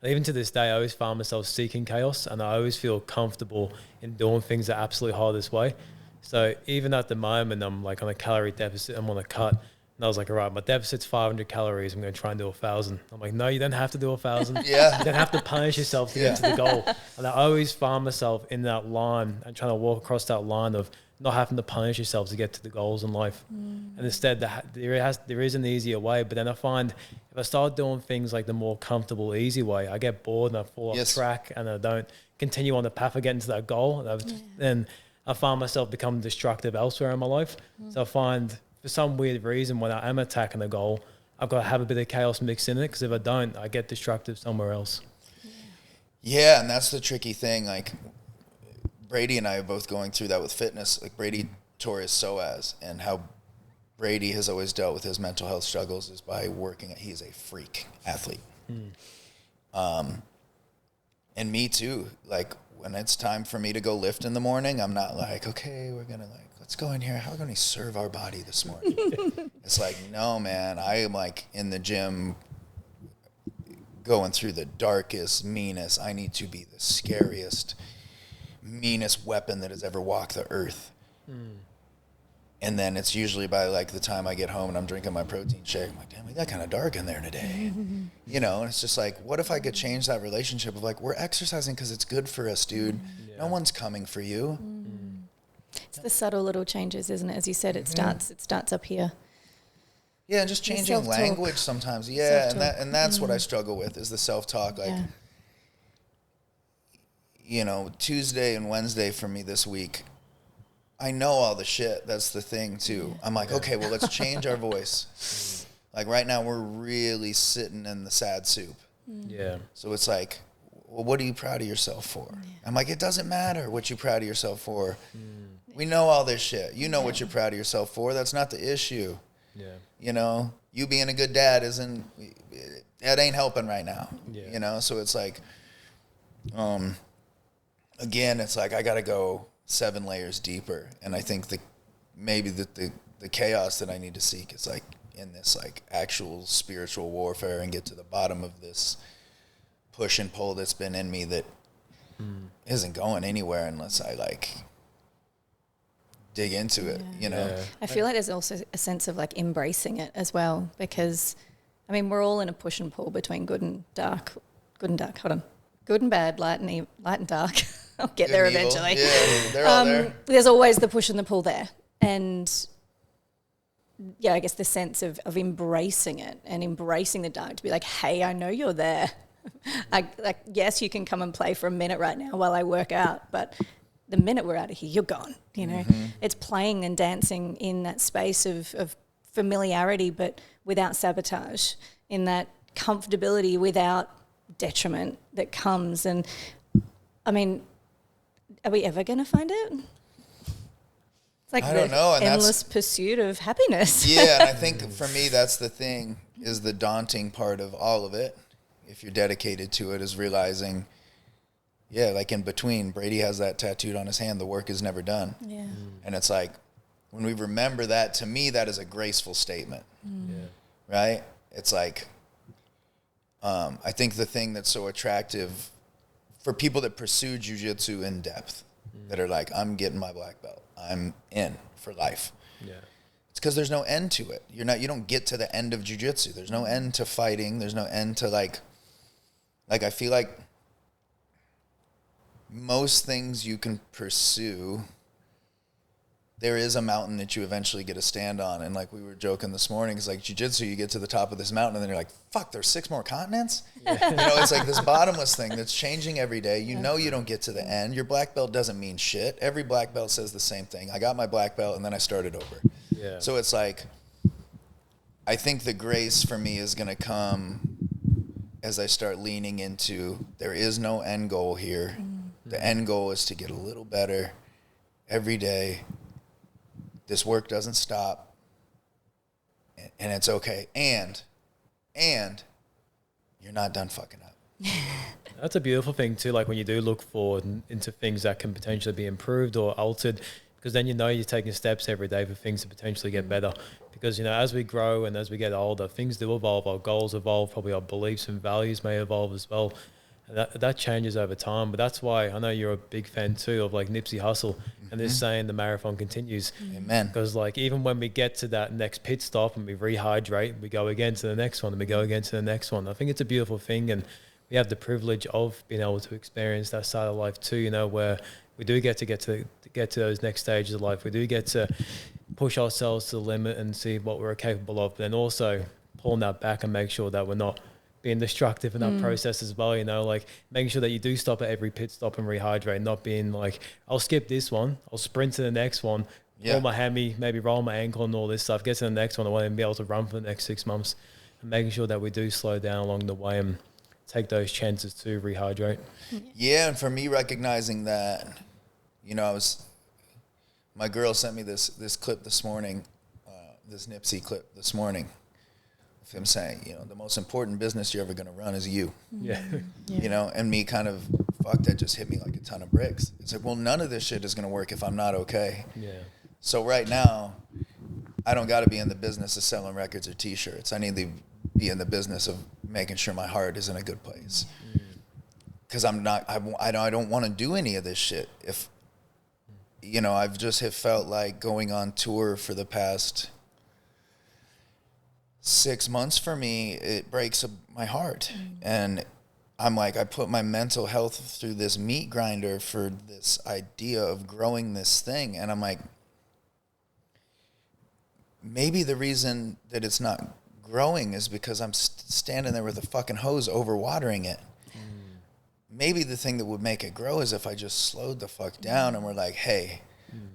And even to this day, I always find myself seeking chaos, and I always feel comfortable in doing things the absolute hardest way. So even at the moment, I'm like on a calorie deficit, I'm on a cut. And I was like, all right, my deficit's 500 calories. I'm going to try and do 1,000. I'm like, no, you don't have to do 1,000. Yeah. You don't have to punish yourself to get to the goal. And I always find myself in that line and trying to walk across that line of not having to punish yourself to get to the goals in life. And instead, there is an easier way. But then I find if I start doing things like the more comfortable, easy way, I get bored and I fall off track and I don't continue on the path of getting to that goal. Then I find myself becoming destructive elsewhere in my life. So I find, for some weird reason, when I am attacking a goal, I've got to have a bit of chaos mixed in it, because if I don't, I get destructive somewhere else. Yeah, and that's the tricky thing. Like, Brady and I are both going through that with fitness. Like, Brady tore his psoas, and how Brady has always dealt with his mental health struggles is by working. He's a freak athlete. And me too. Like, when it's time for me to go lift in the morning, I'm not like, okay, we're going to let's go in here. How are we going to serve our body this morning? It's like, no, man, I am like in the gym going through the darkest, meanest. I need to be the scariest, meanest weapon that has ever walked the earth. And then it's usually by like the time I get home and I'm drinking my protein shake, I'm like, damn, we got kind of dark in there today. You know, and it's just like, what if I could change that relationship of like, we're exercising because it's good for us, dude. No one's coming for you. It's the subtle little changes, isn't it? As you said, it starts up here. Yeah, and just changing language sometimes. Yeah, and that's what I struggle with is the self-talk. Like, you know, Tuesday and Wednesday for me this week, I know all the shit. That's the thing too. I'm like, okay, well, let's change our voice. Like right now we're really sitting in the sad soup. Yeah. So it's like, well, what are you proud of yourself for? I'm like, it doesn't matter what you're proud of yourself for. We know all this shit. You know what you're proud of yourself for. That's not the issue. Yeah. You know, you being a good dad that ain't helping right now. Yeah. You know, so it's like, again, it's like I got to go 7 layers deeper. And I think maybe the chaos that I need to seek is like in this like actual spiritual warfare and get to the bottom of this push and pull that's been in me that isn't going anywhere unless I like dig into it, you know? Yeah. I feel like there's also a sense of like embracing it as well, because I mean, we're all in a push and pull between good and bad, light and dark. I'll get Good there and evil. eventually. Yeah, they're all there. There's always the push and the pull there. And yeah, I guess the sense of embracing it and embracing the dark, to be like, hey, I know you're there. Yes, you can come and play for a minute right now while I work out, but the minute we're out of here, you're gone. You know, it's playing and dancing in that space of familiarity, but without sabotage, in that comfortability without detriment that comes. And I mean, are we ever going to find it? It's like I don't know, and endless pursuit of happiness. Yeah, and I think for me, that's the thing, is the daunting part of all of it, if you're dedicated to it, is realizing, like in between, Brady has that tattooed on his hand, the work is never done. Yeah. And it's like, when we remember that, to me, that is a graceful statement. Right? It's like, I think the thing that's so attractive for people that pursue jiu-jitsu in depth, that are like, I'm getting my black belt, I'm in for life. Yeah. It's because there's no end to it. You don't get to the end of jiu-jitsu. There's no end to fighting. There's no end to like I feel like most things you can pursue, there is a mountain that you eventually get to stand on. And like we were joking this morning, it's like jiu-jitsu, you get to the top of this mountain and then you're like, fuck, there's 6 more continents? You know, it's like this bottomless thing that's changing every day. You know you don't get to the end. Your black belt doesn't mean shit. Every black belt says the same thing. I got my black belt and then I started over. Yeah. So it's like, I think the grace for me is going to come as I start leaning into, there is no end goal here. The end goal is to get a little better every day. This work doesn't stop, and it's okay. And you're not done fucking up. That's a beautiful thing too. Like when you do look forward into things that can potentially be improved or altered, because then you know you're taking steps every day for things to potentially get better. Because, you know, as we grow and as we get older, things do evolve. Our goals evolve. Probably our beliefs and values may evolve as well. That changes over time. But that's why I know you're a big fan too of like Nipsey Hussle and this saying, the marathon continues. Amen. Because like even when we get to that next pit stop and we rehydrate, we go again to the next one and we go again to the next one. I think it's a beautiful thing, and we have the privilege of being able to experience that side of life too, you know, where we do get to those next stages of life. We do get to push ourselves to the limit and see what we're capable of, but then also pulling that back and make sure that we're not being destructive in that process as well, you know, like making sure that you do stop at every pit stop and rehydrate, not being like, I'll skip this one, I'll sprint to the next one, roll my hammy, maybe roll my ankle and all this stuff, get to the next one, I want to be able to run for the next 6 months. and making sure that we do slow down along the way and take those chances to rehydrate. Yeah, and for me, recognizing that, you know, my girl sent me this clip this morning, this Nipsey clip this morning, of him saying, you know, the most important business you're ever going to run is you. Yeah. You know, and me kind of, fuck, that just hit me like a ton of bricks. It's like, well, none of this shit is going to work if I'm not okay. Yeah. So right now, I don't got to be in the business of selling records or T-shirts. I need to be in the business of making sure my heart is in a good place. Because I don't want to do any of this shit. If, you know, I've just have felt like going on tour for the past 6 months for me, it breaks my heart. And I'm like, I put my mental health through this meat grinder for this idea of growing this thing. And I'm like, maybe the reason that it's not growing is because I'm standing there with a fucking hose overwatering it. Maybe the thing that would make it grow is if I just slowed the fuck down and we're like, hey,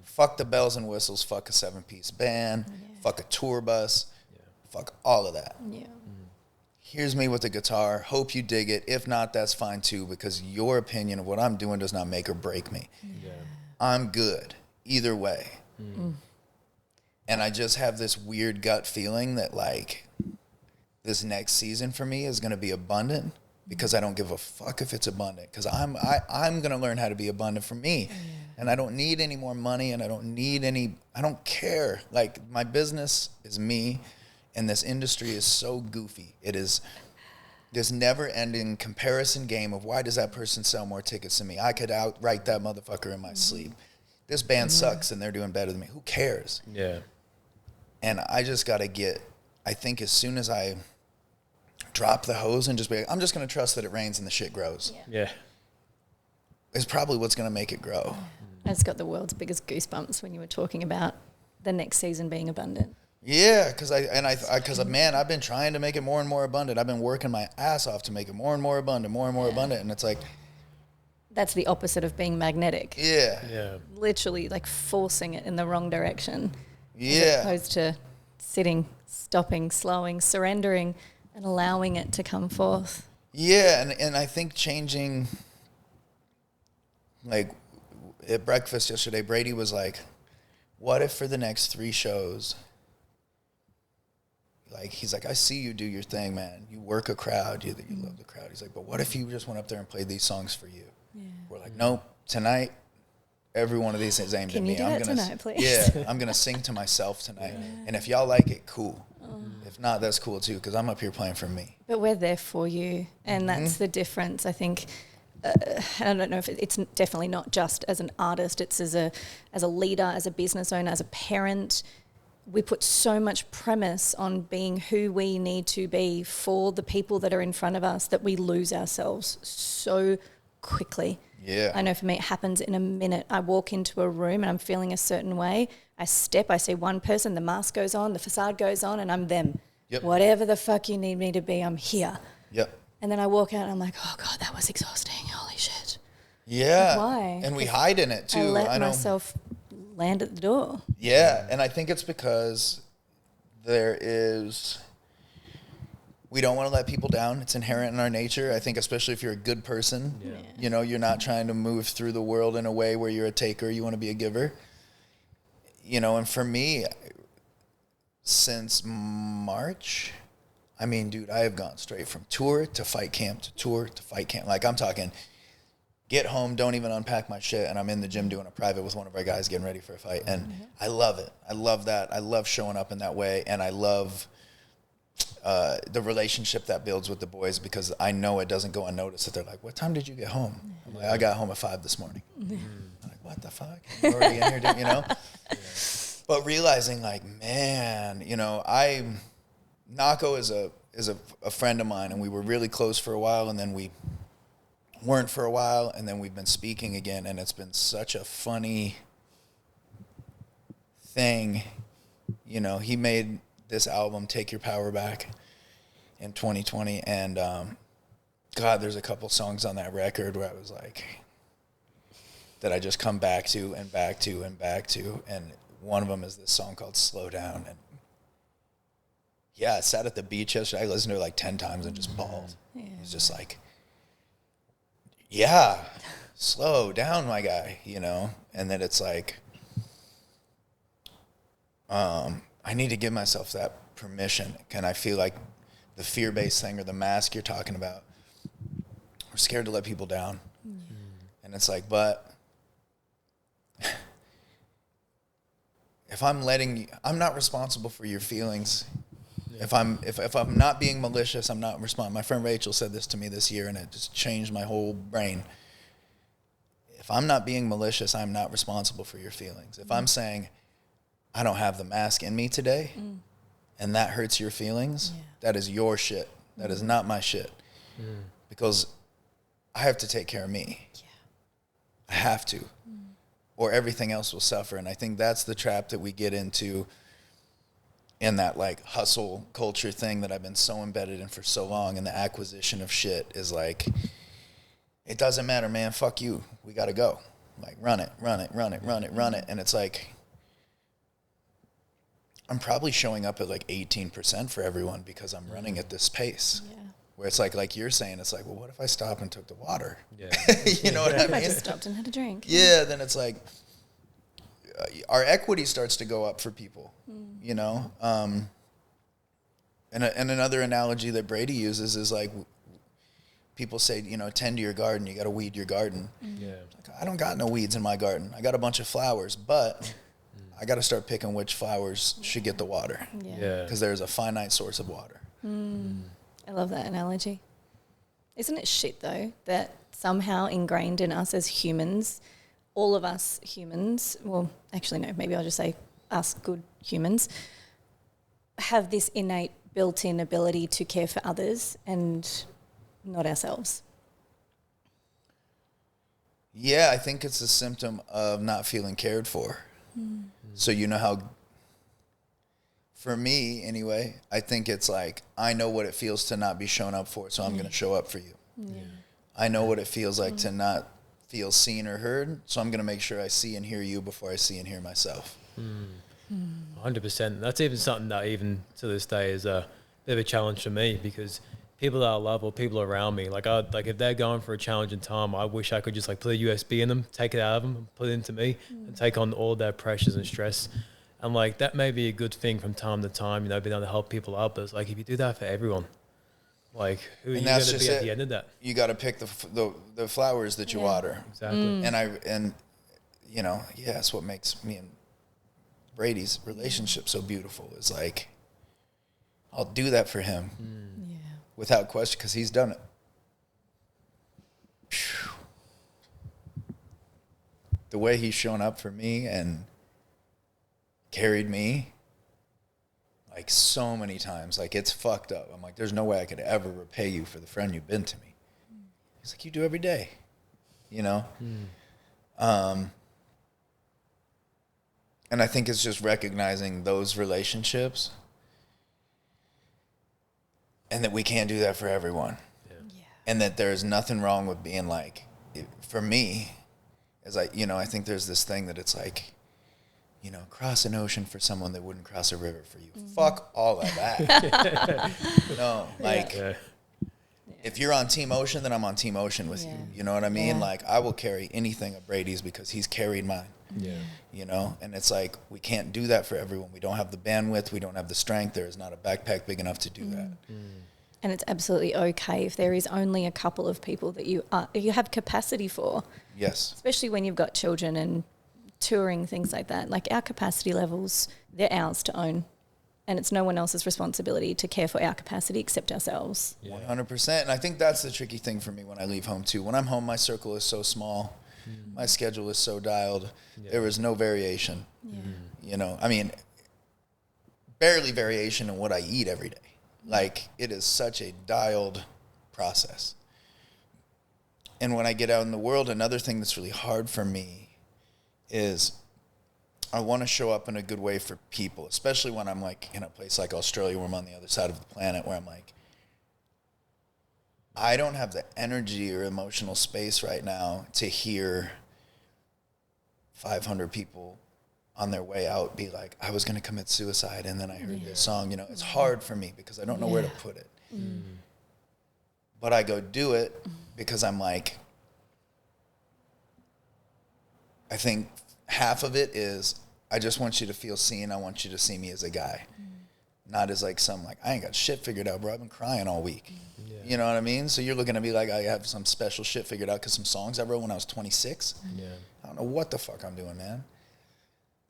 fuck the bells and whistles, fuck a 7-piece band, fuck a tour bus, fuck all of that. Yeah. Here's me with the guitar. Hope you dig it. If not, that's fine too, because your opinion of what I'm doing does not make or break me. Yeah. I'm good either way. And I just have this weird gut feeling that like this next season for me is going to be abundant, because I don't give a fuck if it's abundant, because I'm going to learn how to be abundant for me. And I don't need any more money, and I don't care. Like, my business is me, and this industry is so goofy. It is this never-ending comparison game of, why does that person sell more tickets than me? I could outright that motherfucker in my sleep. This band sucks, and they're doing better than me. Who cares? Yeah. And I just got to I think as soon as I drop the hose and just be like, I'm just going to trust that it rains and the shit grows. Yeah. It's probably what's going to make it grow. I just got the world's biggest goosebumps when you were talking about the next season being abundant. Yeah, because man, I've been trying to make it more and more abundant. I've been working my ass off to make it more and more abundant, abundant. And it's like, that's the opposite of being magnetic. yeah. Yeah. Literally like forcing it in the wrong direction. Yeah. As opposed to sitting, stopping, slowing, surrendering, and allowing it to come forth. Yeah, and I think changing, like at breakfast yesterday, Brady was like, what if for the next 3 shows, like, he's like, I see you do your thing, man. You work a crowd, you love the crowd. He's like, but what if you just went up there and played these songs for you? Yeah. We're like, nope, tonight, every one of these is aimed at me. Can you do it tonight, please? Yeah, I'm going to sing to myself tonight. Yeah. And if y'all like it, cool. If not, that's cool too, because I'm up here playing for me. But we're there for you, and that's the difference. I think, I don't know if it's definitely not just as an artist. It's as a leader, as a business owner, as a parent. We put so much premise on being who we need to be for the people that are in front of us that we lose ourselves so quickly. Yeah. I know for me it happens in a minute. I walk into a room and I'm feeling a certain way. I see one person, the mask goes on, the facade goes on, and I'm them. Yep. Whatever the fuck you need me to be, I'm here. Yep. And then I walk out and I'm like, oh God, that was exhausting. Holy shit. Yeah. Like, why? And we hide in it too. I let know. myself land at the door. Yeah. And I think it's because we don't want to let people down. It's inherent in our nature. I think especially if you're a good person, you know, you're not trying to move through the world in a way where you're a taker. You want to be a giver. You know, and for me, since March, I mean, dude, I have gone straight from tour to fight camp to tour to fight camp. Like, I'm talking, get home, don't even unpack my shit, and I'm in the gym doing a private with one of our guys getting ready for a fight. And I love it. I love that. I love showing up in that way, and I love the relationship that builds with the boys, because I know it doesn't go unnoticed that they're like, what time did you get home? I'm like, I got home at 5 this morning. I'm like, what the fuck? I'm already in here, you know? But realizing, like, man, you know, Nako is a friend of mine, and we were really close for a while, and then we weren't for a while, and then we've been speaking again, and it's been such a funny thing. You know, he made this album, Take Your Power Back, in 2020, and God, there's a couple songs on that record where I was like, that I just come back to and back to and back to, and one of them is this song called Slow Down, and I sat at the beach yesterday. I listened to it like 10 times and just bawled. Yeah. He's just like, yeah, slow down, my guy, you know? And then it's like, I need to give myself that permission. And I feel like the fear-based thing or the mask you're talking about, we're scared to let people down. And it's like, but if I'm letting you, I'm not responsible for your feelings. If I'm not being malicious, I'm not responsible. My friend Rachel said this to me this year, and it just changed my whole brain. If I'm not being malicious, I'm not responsible for your feelings. If I'm saying, I don't have the mask in me today, and that hurts your feelings, that is your shit. That is not my shit. Because I have to take care of me. I have to. Or everything else will suffer. And I think that's the trap that we get into in that like hustle culture thing that I've been so embedded in for so long. And the acquisition of shit is like, it doesn't matter, man. Fuck you. We got to go. Like, run it. And it's like, I'm probably showing up at like 18% for everyone because I'm running at this pace. Yeah. Where it's like you're saying, it's like, well, what if I stop and took the water? Yeah. You know what I mean? I just stopped and had a drink. Yeah, then it's like, our equity starts to go up for people, you know? And another analogy that Brady uses is like, people say, you know, tend to your garden, you got to weed your garden. Yeah. Like, I don't got no weeds in my garden. I got a bunch of flowers, but I got to start picking which flowers should get the water. Yeah. Because there's a finite source of water. I love that analogy. Isn't it shit, though, that somehow ingrained in us as humans, all of us humans, well, actually, no, maybe I'll just say us good humans, have this innate built-in ability to care for others and not ourselves? Yeah, I think it's a symptom of not feeling cared for. So you know how, for me anyway, I think it's like, I know what it feels to not be shown up for, so I'm going to show up for you. Yeah. I know what it feels like to not feel seen or heard, so I'm going to make sure I see and hear you before I see and hear myself. 100%. That's even something that even to this day is a bit of a challenge for me, because people that I love or people around me, like if they're going for a challenging time, I wish I could just like put a USB in them, take it out of them, and put it into me, and take on all their pressures and stress. And like that may be a good thing from time to time, you know, being able to help people out. But it's like if you do that for everyone, like who are you going to be at the end of that? You got to pick the flowers that you water. Exactly. And you know, it's what makes me and Brady's relationship so beautiful. Is like, I'll do that for him. Without question, because he's done it. Phew. The way he's shown up for me and carried me, like so many times, like it's fucked up. I'm like, there's no way I could ever repay you for the friend you've been to me. He's like, you do every day, you know? And I think it's just recognizing those relationships, and that we can't do that for everyone. And that there's nothing wrong with being like, for me, is like, you know, I think there's this thing that it's like, you know, cross an ocean for someone that wouldn't cross a river for you. Fuck all of that. No, like, if you're on Team Ocean, then I'm on Team Ocean with you. You know what I mean? Like, I will carry anything of Brady's because he's carried mine. You know, and it's like, we can't do that for everyone. We don't have the bandwidth. We don't have the strength. There is not a backpack big enough to do that. And it's absolutely okay if there is only a couple of people that you have capacity for. Yes. Especially when you've got children and touring, things like that. Like, our capacity levels, they're ours to own. And it's no one else's responsibility to care for our capacity except ourselves. 100%. And I think that's the tricky thing for me when I leave home too. When I'm home, my circle is so small. My schedule is so dialed. There is no variation. You know, I mean, barely variation in what I eat every day. Like, it is such a dialed process. And when I get out in the world, another thing that's really hard for me is I want to show up in a good way for people, especially when I'm like in a place like Australia where I'm on the other side of the planet, where I'm like, I don't have the energy or emotional space right now to hear 500 people on their way out be like, I was going to commit suicide and then I heard this song. You know, it's hard for me because I don't know where to put it. But I go do it because I'm like, I think half of it is I just want you to feel seen. I want you to see me as a guy, not as like some like, I ain't got shit figured out, bro. I've been crying all week. You know what I mean? So you're looking at me like I have some special shit figured out because some songs I wrote when I was 26. I don't know what the fuck I'm doing, man.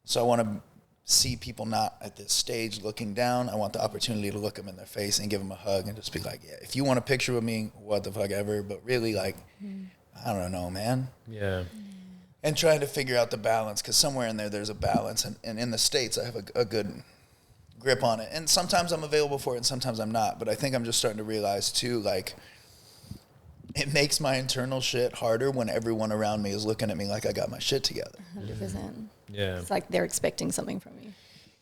So I want to see people not at this stage looking down. I want the opportunity to look them in their face and give them a hug and just be like, yeah, if you want a picture with me, what the fuck ever. But really, like, I don't know, man. And trying to figure out the balance, because somewhere in there's a balance. And in the States, I have a good grip on it. And sometimes I'm available for it and sometimes I'm not. But I think I'm just starting to realize, too, like, it makes my internal shit harder when everyone around me is looking at me like I got my shit together. 100%. Yeah. It's like they're expecting something from you.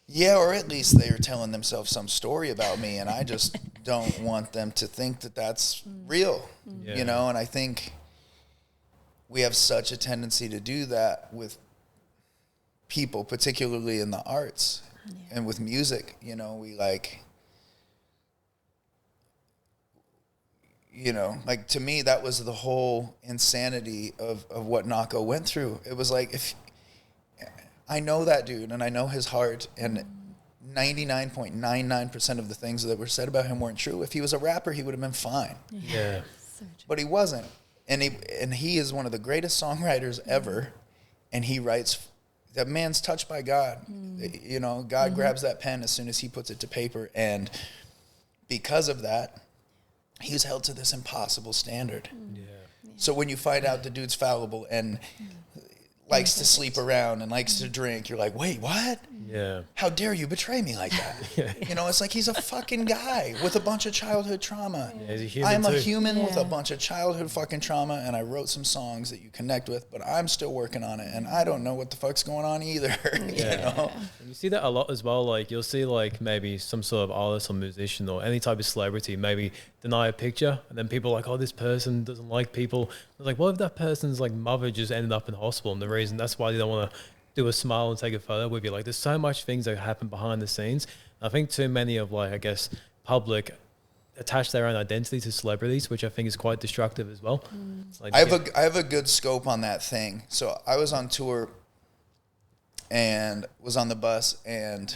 Yeah, or at least they're telling themselves some story about me, and I just don't want them to think that that's real, you know? And I think we have such a tendency to do that with people, particularly in the arts and with music. You know, we like, you know, like to me, that was the whole insanity of what Nako went through. It was like, if I know that dude and I know his heart, and 99.99% of the things that were said about him weren't true. If he was a rapper, he would have been fine. Yeah. So true. But he wasn't. And he is one of the greatest songwriters ever. And he writes, that man's touched by God. You know, God grabs that pen as soon as he puts it to paper. And because of that, he's held to this impossible standard. So when you find out the dude's fallible and likes to sleep around and likes to drink, you're like, wait, what? How dare you betray me like that? You know, it's like he's a fucking guy with a bunch of childhood trauma. He's a human I'm a too. human with a bunch of childhood fucking trauma, and I wrote some songs that you connect with, but I'm still working on it, and I don't know what the fuck's going on either. You know? And you see that a lot as well. Like you'll see like maybe some sort of artist or musician or any type of celebrity maybe deny a picture, and then people are like, oh, this person doesn't like people. It's like, what if that person's like mother just ended up in hospital, and the reason that's why they don't want to do a smile and take a photo with you? Like there's so much things that happen behind the scenes. I think too many of like, I guess, public attach their own identity to celebrities, which I think is quite destructive as well. Like, I have a good scope on that thing. So I was on tour and was on the bus, and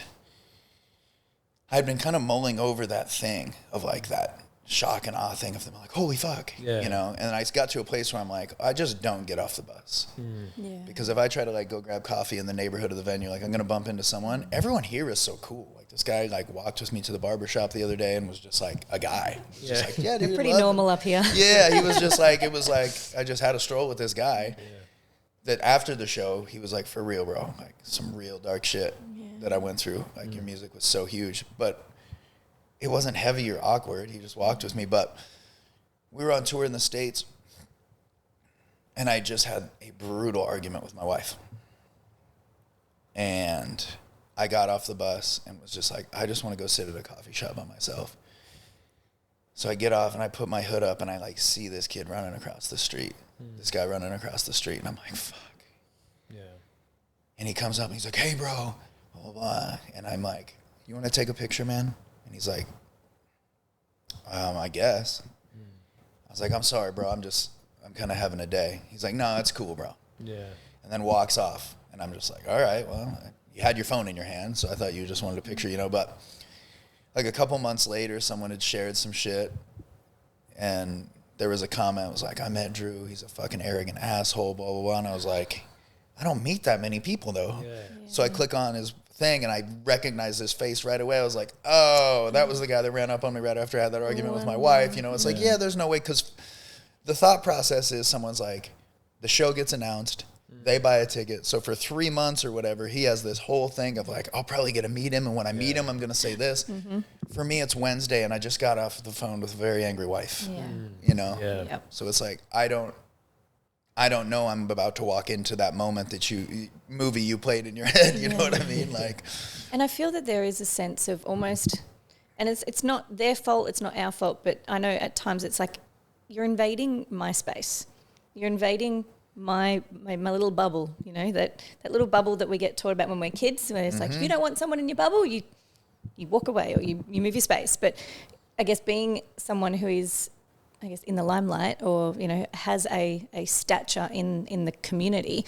I'd been kind of mulling over that thing of like that shock and awe thing of them like, holy fuck, you know? And I got to a place where I'm like, I just don't get off the bus. Because if I try to like go grab coffee in the neighborhood of the venue, like I'm going to bump into someone. Everyone here is so cool. Like this guy like walked with me to the barber shop the other day and was just like a guy. Just like, yeah, dude, Pretty normal up here. Yeah, he was just like, it was like, I just had a stroll with this guy that after the show, he was like, for real, bro, like some real dark shit that I went through. Like your music was so huge, but it wasn't heavy or awkward. He just walked with me. But we were on tour in the States, and I just had a brutal argument with my wife. And I got off the bus and was just like, I just want to go sit at a coffee shop by myself. So I get off and I put my hood up and I like see this kid running across the street. This guy running across the street, and I'm like, fuck. And he comes up and he's like, hey, bro, blah, blah, blah. And I'm like, you want to take a picture, man? And he's like, I guess. I was like, I'm sorry, bro. I'm kind of having a day. He's like, no, that's cool, bro. And then walks off. And I'm just like, all right, well, you had your phone in your hand, so I thought you just wanted a picture, you know. But like a couple months later, someone had shared some shit. And there was a comment. It was like, I met Drew. He's a fucking arrogant asshole, blah, blah, blah. And I was like, I don't meet that many people, though. So I click on his thing and I recognized his face right away. I was like, oh, that was the guy that ran up on me right after I had that argument with my wife. You know, it's like, yeah, there's no way, because the thought process is someone's like, the show gets announced, they buy a ticket. So for 3 months or whatever, he has this whole thing of like, I'll probably get to meet him. And when I meet him, I'm going to say this. For me, it's Wednesday and I just got off the phone with a very angry wife, you know? So it's like, I don't know I'm about to walk into that moment that movie you played in your head, you know what I mean? Like, and I feel that there is a sense of almost, and it's not their fault, it's not our fault, but I know at times it's like you're invading my space. You're invading my little bubble, you know, that little bubble that we get taught about when we're kids, where it's like, if you don't want someone in your bubble, you walk away or you move your space. But I guess being someone who is, I guess, in the limelight or, you know, has a stature in the community,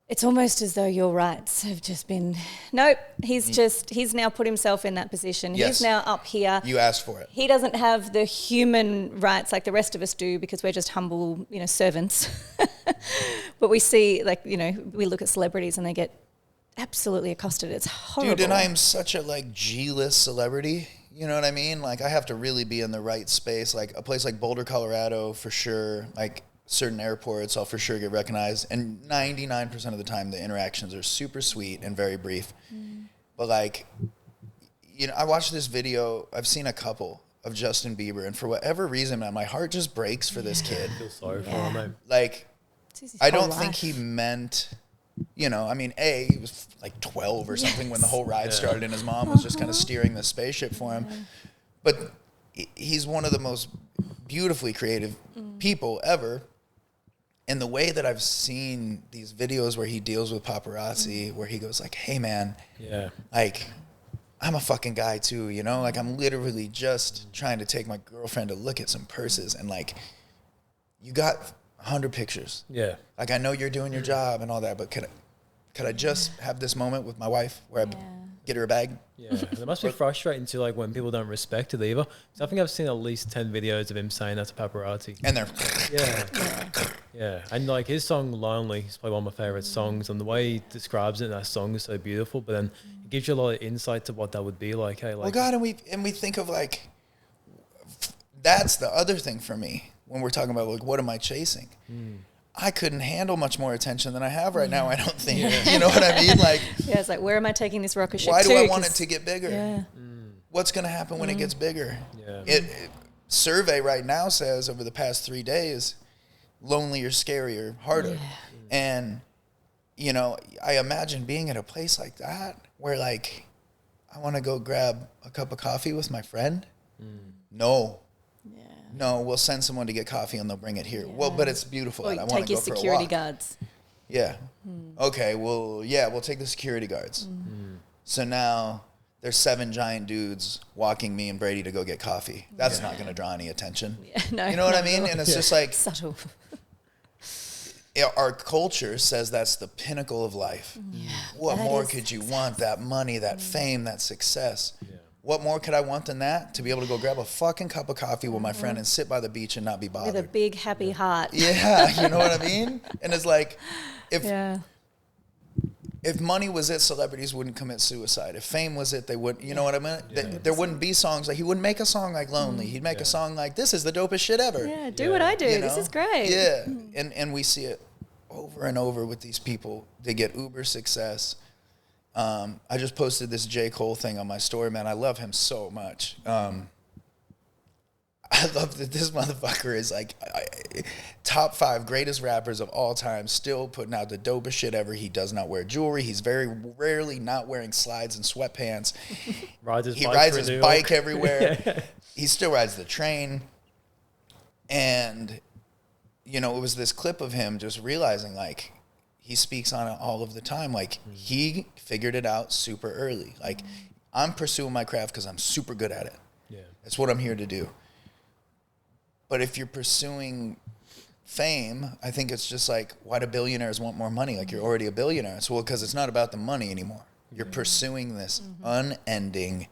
it's almost as though your rights have just been, nope, he's now put himself in that position. Yes. He's now up here. You asked for it. He doesn't have the human rights like the rest of us do because we're just humble, you know, servants. But we see, like, you know, we look at celebrities and they get absolutely accosted. It's horrible. Dude, and I'm such a like G-list celebrity. You know what I mean? Like I have to really be in the right space. Like a place like Boulder, Colorado, for sure. Like certain airports, I'll for sure get recognized. And 99% of the time, the interactions are super sweet and very brief. But like, you know, I watched this video. I've seen a couple of Justin Bieber, and for whatever reason, man, my heart just breaks for this kid. I feel sorry for him, man. Like, It's his I whole don't think life. he meant, you know, I mean, he was like 12 or something when the whole ride started, and his mom was just kind of steering the spaceship for him. But he's one of the most beautifully creative people ever. And the way that I've seen these videos where he deals with paparazzi, where he goes like, hey, man, like, I'm a fucking guy too, you know? Like, I'm literally just trying to take my girlfriend to look at some purses, and like, you got 100 pictures. Yeah. Like, I know you're doing your job and all that, but could I just have this moment with my wife where I get her a bag? Yeah, it must be frustrating too, like when people don't respect it either. So I think I've seen at least 10 videos of him saying that to paparazzi. And they're Yeah, and like his song "Lonely" is probably one of my favorite songs, and the way he describes it in that song is so beautiful. But then it gives you a lot of insight to what that would be like. Hey, like, well, God, and we think of like, that's the other thing for me when we're talking about like, what am I chasing? I couldn't handle much more attention than I have right now. I don't think. You know what I mean? Like, It's like, where am I taking this rocket ship why to? do I want it to get bigger? Yeah. What's going to happen when it gets bigger? Yeah. Survey right now says over the past 3 days, lonelier, scarier, harder. And, you know, I imagine being at a place like that where like, I want to go grab a cup of coffee with my friend. No, we'll send someone to get coffee and they'll bring it here. Well, but it's beautiful. Or I you want to take go your for a security walk. guards. Yeah. Okay, well, yeah, we'll take the security guards. So now there's 7 giant dudes walking me and Brady to go get coffee. That's not going to draw any attention. No, You know what I not mean? at all. And it's just like, Subtle. our culture says that's the pinnacle of life. What that more is could you want? That money, that fame, that success. What more could I want than that? To be able to go grab a fucking cup of coffee with my friend and sit by the beach and not be bothered. With a big happy heart. Yeah, you know what I mean? And it's like, if Yeah. if money was it, celebrities wouldn't commit suicide. If fame was it, they wouldn't. You know what I mean? There wouldn't be songs like, he wouldn't make a song like Lonely. He'd make a song like, this is the dopest shit ever. Yeah, do what I do. You This know? is great. Yeah, and we see it over and over with these people. They get uber success. I just posted this J. Cole thing on my story, man. I love him so much. I love that this motherfucker is like top 5 greatest rappers of all time, still putting out the dopest shit ever. He does not wear jewelry. He's very rarely not wearing slides and sweatpants. He rides his bike everywhere. He still rides the train. And, you know, it was this clip of him just realizing, like, he speaks on it all of the time. Like, he figured it out super early. Like, I'm pursuing my craft because I'm super good at it. Yeah. It's what I'm here to do. But if you're pursuing fame, I think it's just like, why do billionaires want more money? Like, you're already a billionaire. So, well, because it's not about the money anymore. You're pursuing this unending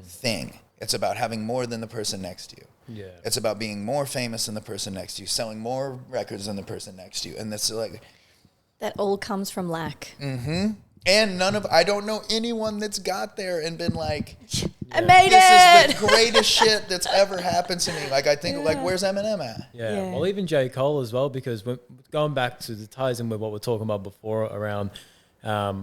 thing. It's about having more than the person next to you. Yeah. It's about being more famous than the person next to you, selling more records than the person next to you. And that's like... That all comes from lack. And I don't know anyone that's got there and been like, I made this it. is the greatest shit that's ever happened to me. Like, I think, like, where's Eminem at? Yeah. Well, even J. Cole as well, because we're going back to the ties in with what we're talking about before around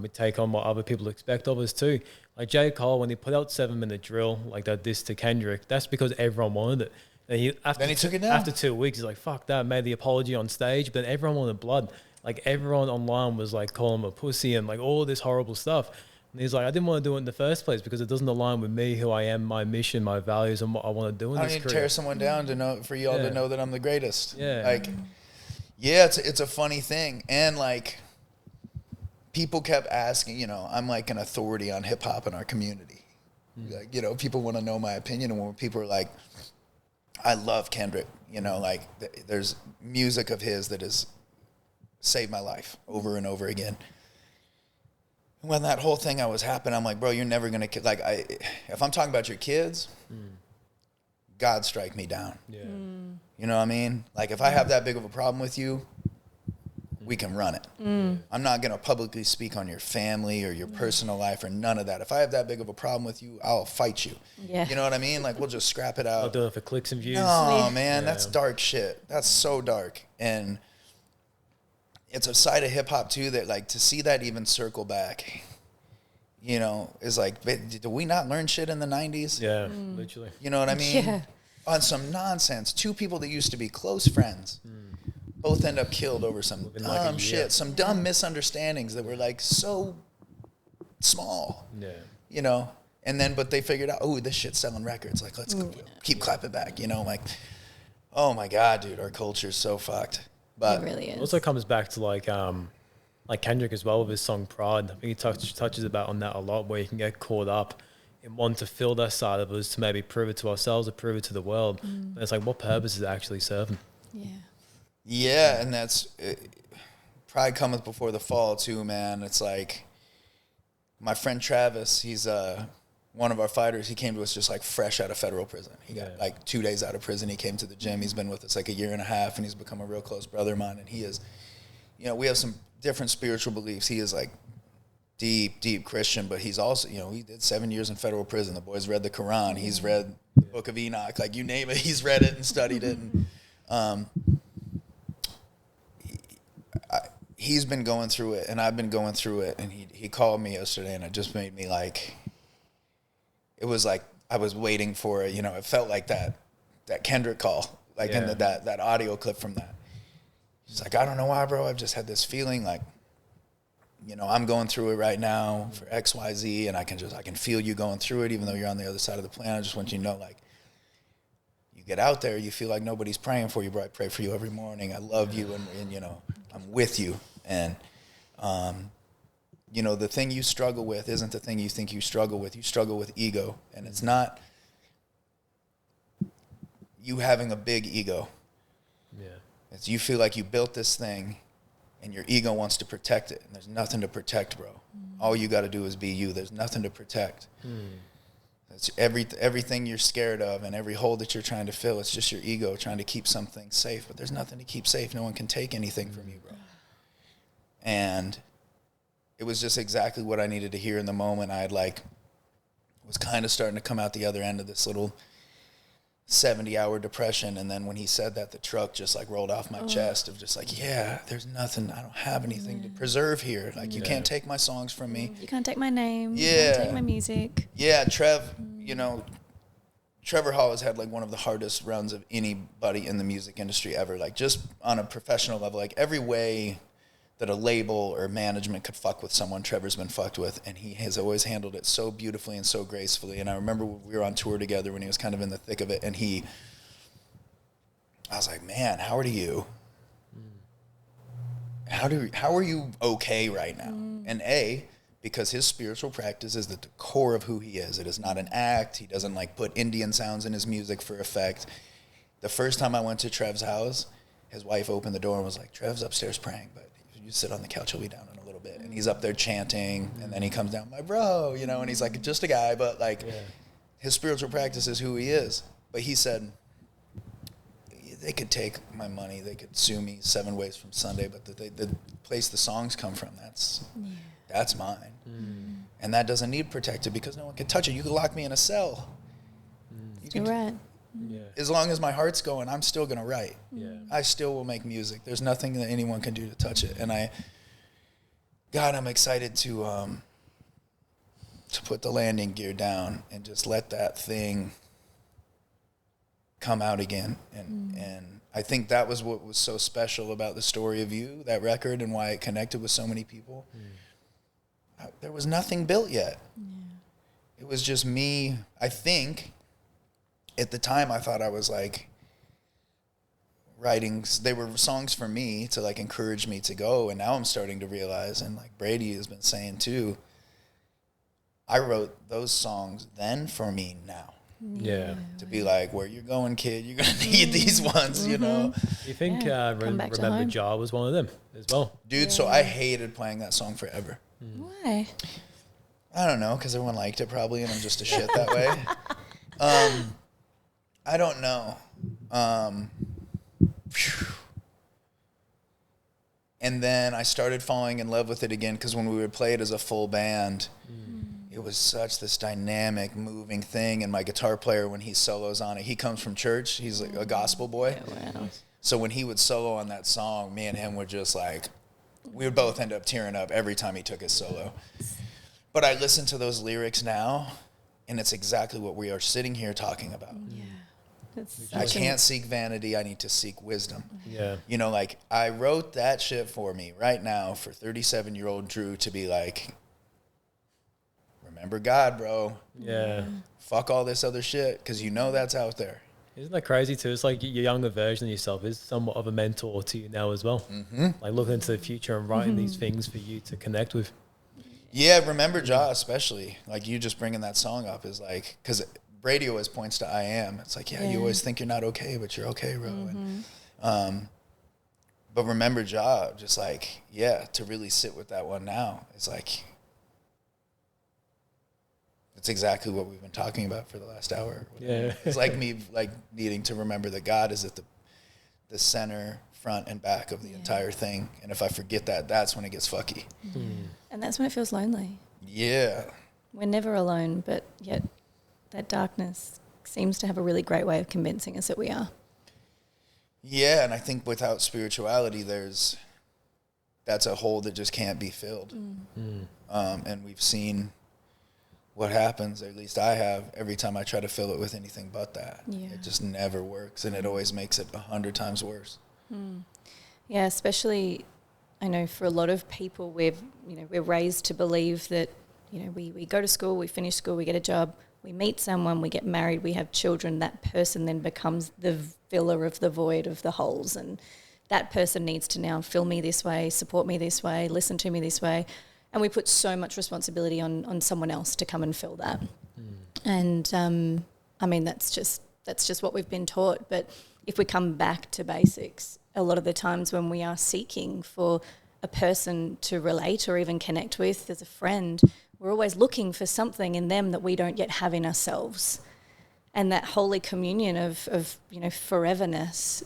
we take on what other people expect of us too. Like J. Cole, when he put out 7 Minute Drill, like that diss to Kendrick, that's because everyone wanted it. And Then he took it down. After 2 weeks, he's like, fuck that, made the apology on stage, but then everyone wanted blood. Like everyone online was like calling him a pussy and like all this horrible stuff. And he's like, I didn't want to do it in the first place because it doesn't align with me, who I am, my mission, my values, and what I want to do in I this don't need to career. tear someone down to know for y'all to know that I'm the greatest. Yeah. Like, Yeah, it's a funny thing. And like people kept asking, I'm like an authority on hip hop in our community. Like, people want to know my opinion, and when people are like, I love Kendrick, like there's music of his that has saved my life over and over again. When that whole thing was happening, I'm like, bro, you're never gonna if I'm talking about your kids, God strike me down. Yeah. You know what I mean? Like if I have that big of a problem with you, we can run it. I'm not gonna publicly speak on your family or your personal life or none of that. If I have that big of a problem with you, I'll fight you. Yeah. You know what I mean? Like we'll just scrap it out. I'll do it for clicks and views. No, man, that's dark shit. That's so dark. And it's a side of hip hop too that like to see that even circle back, is like, did we not learn shit in the 90s? Yeah, literally. You know what I mean? Yeah. On some nonsense. Two people that used to be close friends both end up killed over some dumb shit, some dumb misunderstandings that were like so small. Yeah. And then, but they figured out, oh, this shit's selling records. Like, let's keep clapping back, like, oh my God, dude, our culture's so fucked. But It really It is. also comes back to like Kendrick as well with his song Pride. I think he touches about on that a lot, where you can get caught up in wanting to feel that side of us to maybe prove it to ourselves or prove it to the world. And it's like, what purpose is it actually serving? Yeah. yeah, and pride cometh before the fall too, man. It's like my friend Travis, he's one of our fighters. He came to us just like fresh out of federal prison. He got like 2 days out of prison. He came to the gym. He's been with us like a year and a half, and he's become a real close brother of mine. And he is, we have some different spiritual beliefs. He is like deep Christian, but he's also, he did 7 years in federal prison. The boy's read the Quran. He's read the Book of Enoch. Like you name it, he's read it and studied it. And he's been going through it, and I've been going through it. And he called me yesterday, and it just made me like, it was like I was waiting for it. It felt like that Kendrick call, like in that audio clip from that. He's like, I don't know why, bro. I've just had this feeling like, I'm going through it right now for X, Y, Z, and I can feel you going through it, even though you're on the other side of the planet. I just want you to know, like, you get out there, you feel like nobody's praying for you, bro. I pray for you every morning. I love you, and I'm with you. And, the thing you struggle with isn't the thing you think you struggle with. You struggle with ego, and it's not you having a big ego. Yeah. It's you feel like you built this thing, and your ego wants to protect it, and there's nothing to protect, bro. All you got to do is be you. There's nothing to protect. It's everything you're scared of, and every hole that you're trying to fill, it's just your ego trying to keep something safe. But there's nothing to keep safe. No one can take anything from you, bro. And it was just exactly what I needed to hear in the moment. I had was kind of starting to come out the other end of this little 70-hour depression. And then when he said that, the truck just like rolled off my chest of just like, yeah, there's nothing. I don't have anything to preserve here. Like you can't take my songs from me. You can't take my name. Yeah. You can't take my music. Yeah, Trevor Hall has had like one of the hardest runs of anybody in the music industry ever. Like just on a professional level, like every way that a label or management could fuck with someone, Trevor's been fucked with, and he has always handled it so beautifully and so gracefully. And I remember we were on tour together when he was kind of in the thick of it, and I was like, man, how are you okay right now? And because his spiritual practice is at the core of who he is. It is not an act. He doesn't like put Indian sounds in his music for effect. The first time I went to Trev's house, his wife opened the door and was like, Trev's upstairs praying, but you sit on the couch, he'll be down in a little bit. And he's up there chanting, and then he comes down, my bro, and he's like just a guy, but like his spiritual practice is who he is. But he said, they could take my money, they could sue me 7 ways from Sunday, but the place the songs come from, that's mine. And that doesn't need protected because no one can touch it. You can lock me in a cell. You're right. Yeah. As long as my heart's going, I'm still going to write. Yeah. I still will make music. There's nothing that anyone can do to touch it. And I'm excited to put the landing gear down and just let that thing come out again. And I think that was what was so special about the story of you, that record, and why it connected with so many people. There was nothing built yet. It was just me. I think at the time I thought I was like they were songs for me to like encourage me to go. And now I'm starting to realize, and like Brady has been saying too, I wrote those songs then for me now. Yeah. To be like, where you're going, kid, you're going to need these ones, you know? You think Remember home. Jar was one of them as well? Dude, so I hated playing that song forever. Why? I don't know, because everyone liked it probably, and I'm just a shit that way. I don't know. And then I started falling in love with it again, because when we would play it as a full band, it was such this dynamic, moving thing. And my guitar player, when he solos on it, he comes from church. He's like a gospel boy. Wow. So when he would solo on that song, me and him would just like, we would both end up tearing up every time he took his solo. But I listen to those lyrics now, and it's exactly what we are sitting here talking about. Yeah. I can't seek vanity. I need to seek wisdom. Yeah. You know, like I wrote that shit for me right now for 37-year-old Drew to be like, remember God, bro. Yeah. Fuck all this other shit, because you know that's out there. Isn't that crazy too? It's like your younger version of yourself is somewhat of a mentor to you now as well. Like looking into the future and writing these things for you to connect with. Yeah, remember Ja especially. Like you just bringing that song up is like, because Brady always points to I am. It's like, you always think you're not okay, but you're okay, bro. And, but remember Ja, just like, to really sit with that one now. It's like, it's exactly what we've been talking about for the last hour. Yeah. It's like me like needing to remember that God is at the center, front, and back of the entire thing. And if I forget that, that's when it gets fucky. And that's when it feels lonely. Yeah. We're never alone, but yet that darkness seems to have a really great way of convincing us that we are. Yeah, and I think without spirituality, that's a hole that just can't be filled. And we've seen what happens, or at least I have, every time I try to fill it with anything but that. Yeah. It just never works, and it always makes it 100 times worse. Yeah, especially, I know for a lot of people, we're raised to believe that, we go to school, we finish school, we get a job, we meet someone, we get married, we have children. That person then becomes the filler of the void of the holes, and that person needs to now fill me this way, support me this way, listen to me this way. And we put so much responsibility on someone else to come and fill that. And I mean, that's just what we've been taught. But if we come back to basics, a lot of the times when we are seeking for a person to relate or even connect with as a friend, we're always looking for something in them that we don't yet have in ourselves. And that holy communion of foreverness,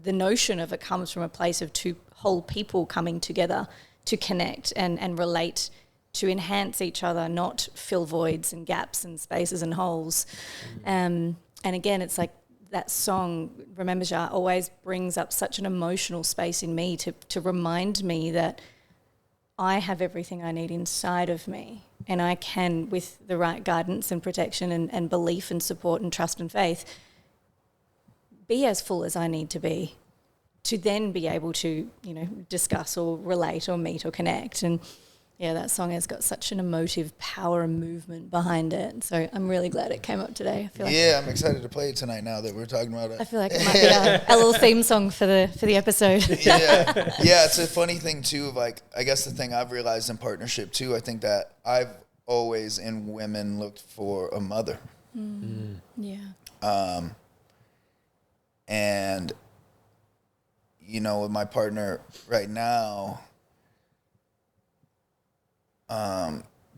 the notion of it comes from a place of two whole people coming together to connect and relate, to enhance each other, not fill voids and gaps and spaces and holes. And again, it's like that song, Remember Ja, always brings up such an emotional space in me to remind me that I have everything I need inside of me, and I can, with the right guidance and protection and belief and support and trust and faith, be as full as I need to be, to then be able to, discuss or relate or meet or connect. And that song has got such an emotive power and movement behind it. So I'm really glad it came up today. I feel like I'm excited to play it tonight now that we're talking about it. I feel like it might be a little theme song for the episode. Yeah, it's a funny thing too, of like, I guess the thing I've realized in partnership too, I think that I've always in women looked for a mother. Yeah. And with my partner right now,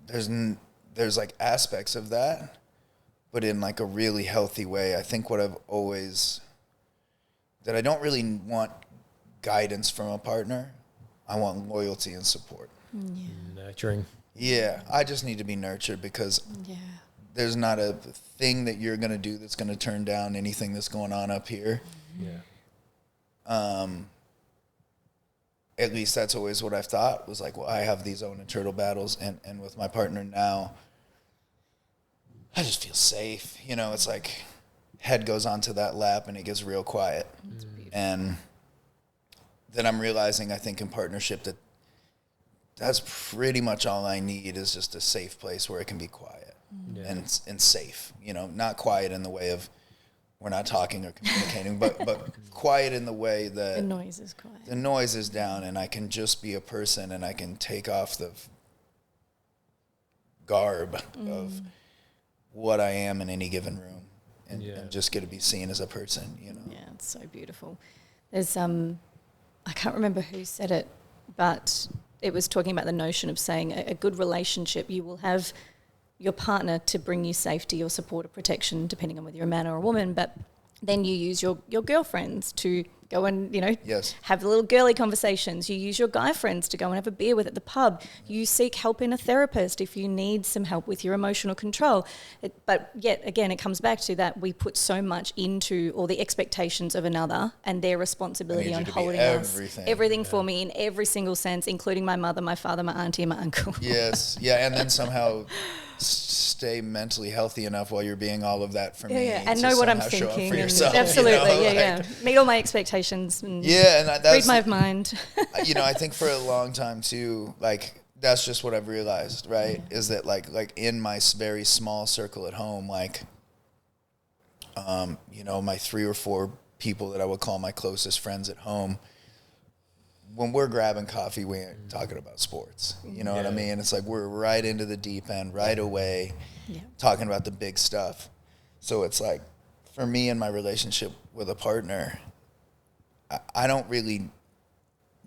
there's like aspects of that, but in like a really healthy way. I think what I've always, that I don't really want guidance from a partner. I want loyalty and support. Nurturing. Yeah, I just need to be nurtured, because there's not a thing that you're going to do that's going to turn down anything that's going on up here. At least that's always what I've thought, was like, well, I have these own internal battles, and with my partner now, I just feel safe. It's like head goes onto that lap and it gets real quiet. And then I'm realizing, I think in partnership, that's pretty much all I need, is just a safe place where it can be quiet and safe. Not quiet in the way of we're not talking or communicating, but quiet in the way that The noise is quiet. the noise is down, and I can just be a person, and I can take off the garb of what I am in any given room, and just get to be seen as a person, you know. Yeah, it's so beautiful. There's I can't remember who said it, but it was talking about the notion of saying a good relationship, you will have your partner to bring you safety or support or protection, depending on whether you're a man or a woman, but then you use your girlfriends to go and, you know, have little girly conversations. You use your guy friends to go and have a beer with at the pub. You seek help in a therapist if you need some help with your emotional control. But yet again, it comes back to that we put so much into all the expectations of another and their responsibility on holding everything for me in every single sense, including my mother, my father, my auntie, and my uncle. Yes, yeah, and then somehow stay mentally healthy enough while you're being all of that for me. Yeah, and know what I'm thinking. Absolutely, you know, meet all my expectations. And that's, read my mind. You know, I think for a long time too, like that's just what I've realized, right? Is that like in my very small circle at home, like, you know, my 3 or 4 people that I would call my closest friends at home, when we're grabbing coffee, we ain't talking about sports. You know what I mean? It's like we're right into the deep end right away, talking about the big stuff. So it's like, for me in my relationship with a partner, I don't really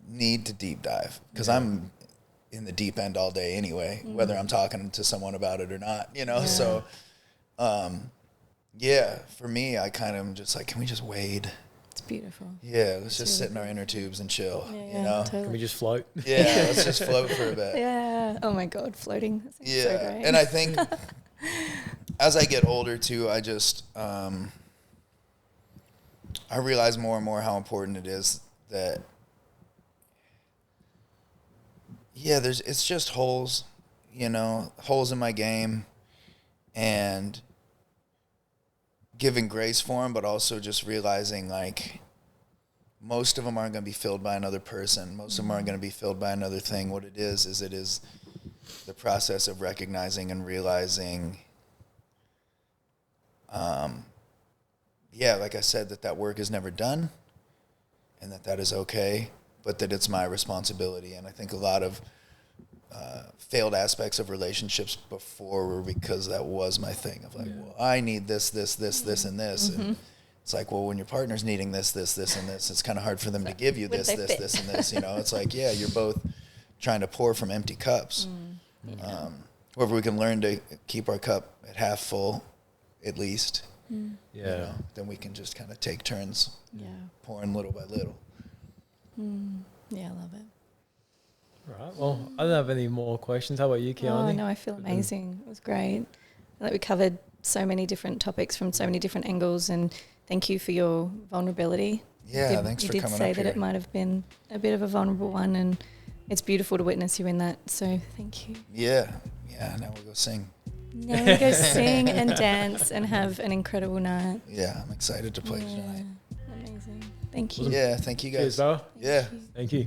need to deep dive because I'm in the deep end all day anyway, whether I'm talking to someone about it or not, you know? So, for me, I kind of am just like, can we just wade? It's beautiful. Yeah, let's just sit in our inner tubes and chill, you know? Totally. Can we just float? Yeah, let's just float for a bit. Yeah. Oh my God, floating. That sounds so great. And I think as I get older too, I just, I realize more and more how important it is that, it's just holes, you know, holes in my game, and giving grace for them, but also just realizing like most of them aren't going to be filled by another person. Most of them aren't going to be filled by another thing. What it is the process of recognizing and realizing, like I said, that work is never done, and that is okay, but that it's my responsibility. And I think a lot of failed aspects of relationships before were because that was my thing of like, well, I need this, and this. And it's like, well, when your partner's needing this, and this, it's kind of hard for them to give you this, and this, you know? It's like, you're both trying to pour from empty cups. However, we can learn to keep our cup at half full, at least, you know, then we can just kind of take turns pouring little by little. Yeah, I love it. Right. Well, I don't have any more questions. How about you, Kiani? Oh, no, I feel amazing. It was great. I think we covered so many different topics from so many different angles, and thank you for your vulnerability. Yeah, thanks for coming up here. You did say that it might have been a bit of a vulnerable one, and it's beautiful to witness you in that, so thank you. Yeah, now we'll go sing. Now we go sing and dance and have an incredible night. Yeah, I'm excited to play tonight. Amazing. Thank you. Yeah, thank you guys. Cheers, bro. Yeah. Thank you.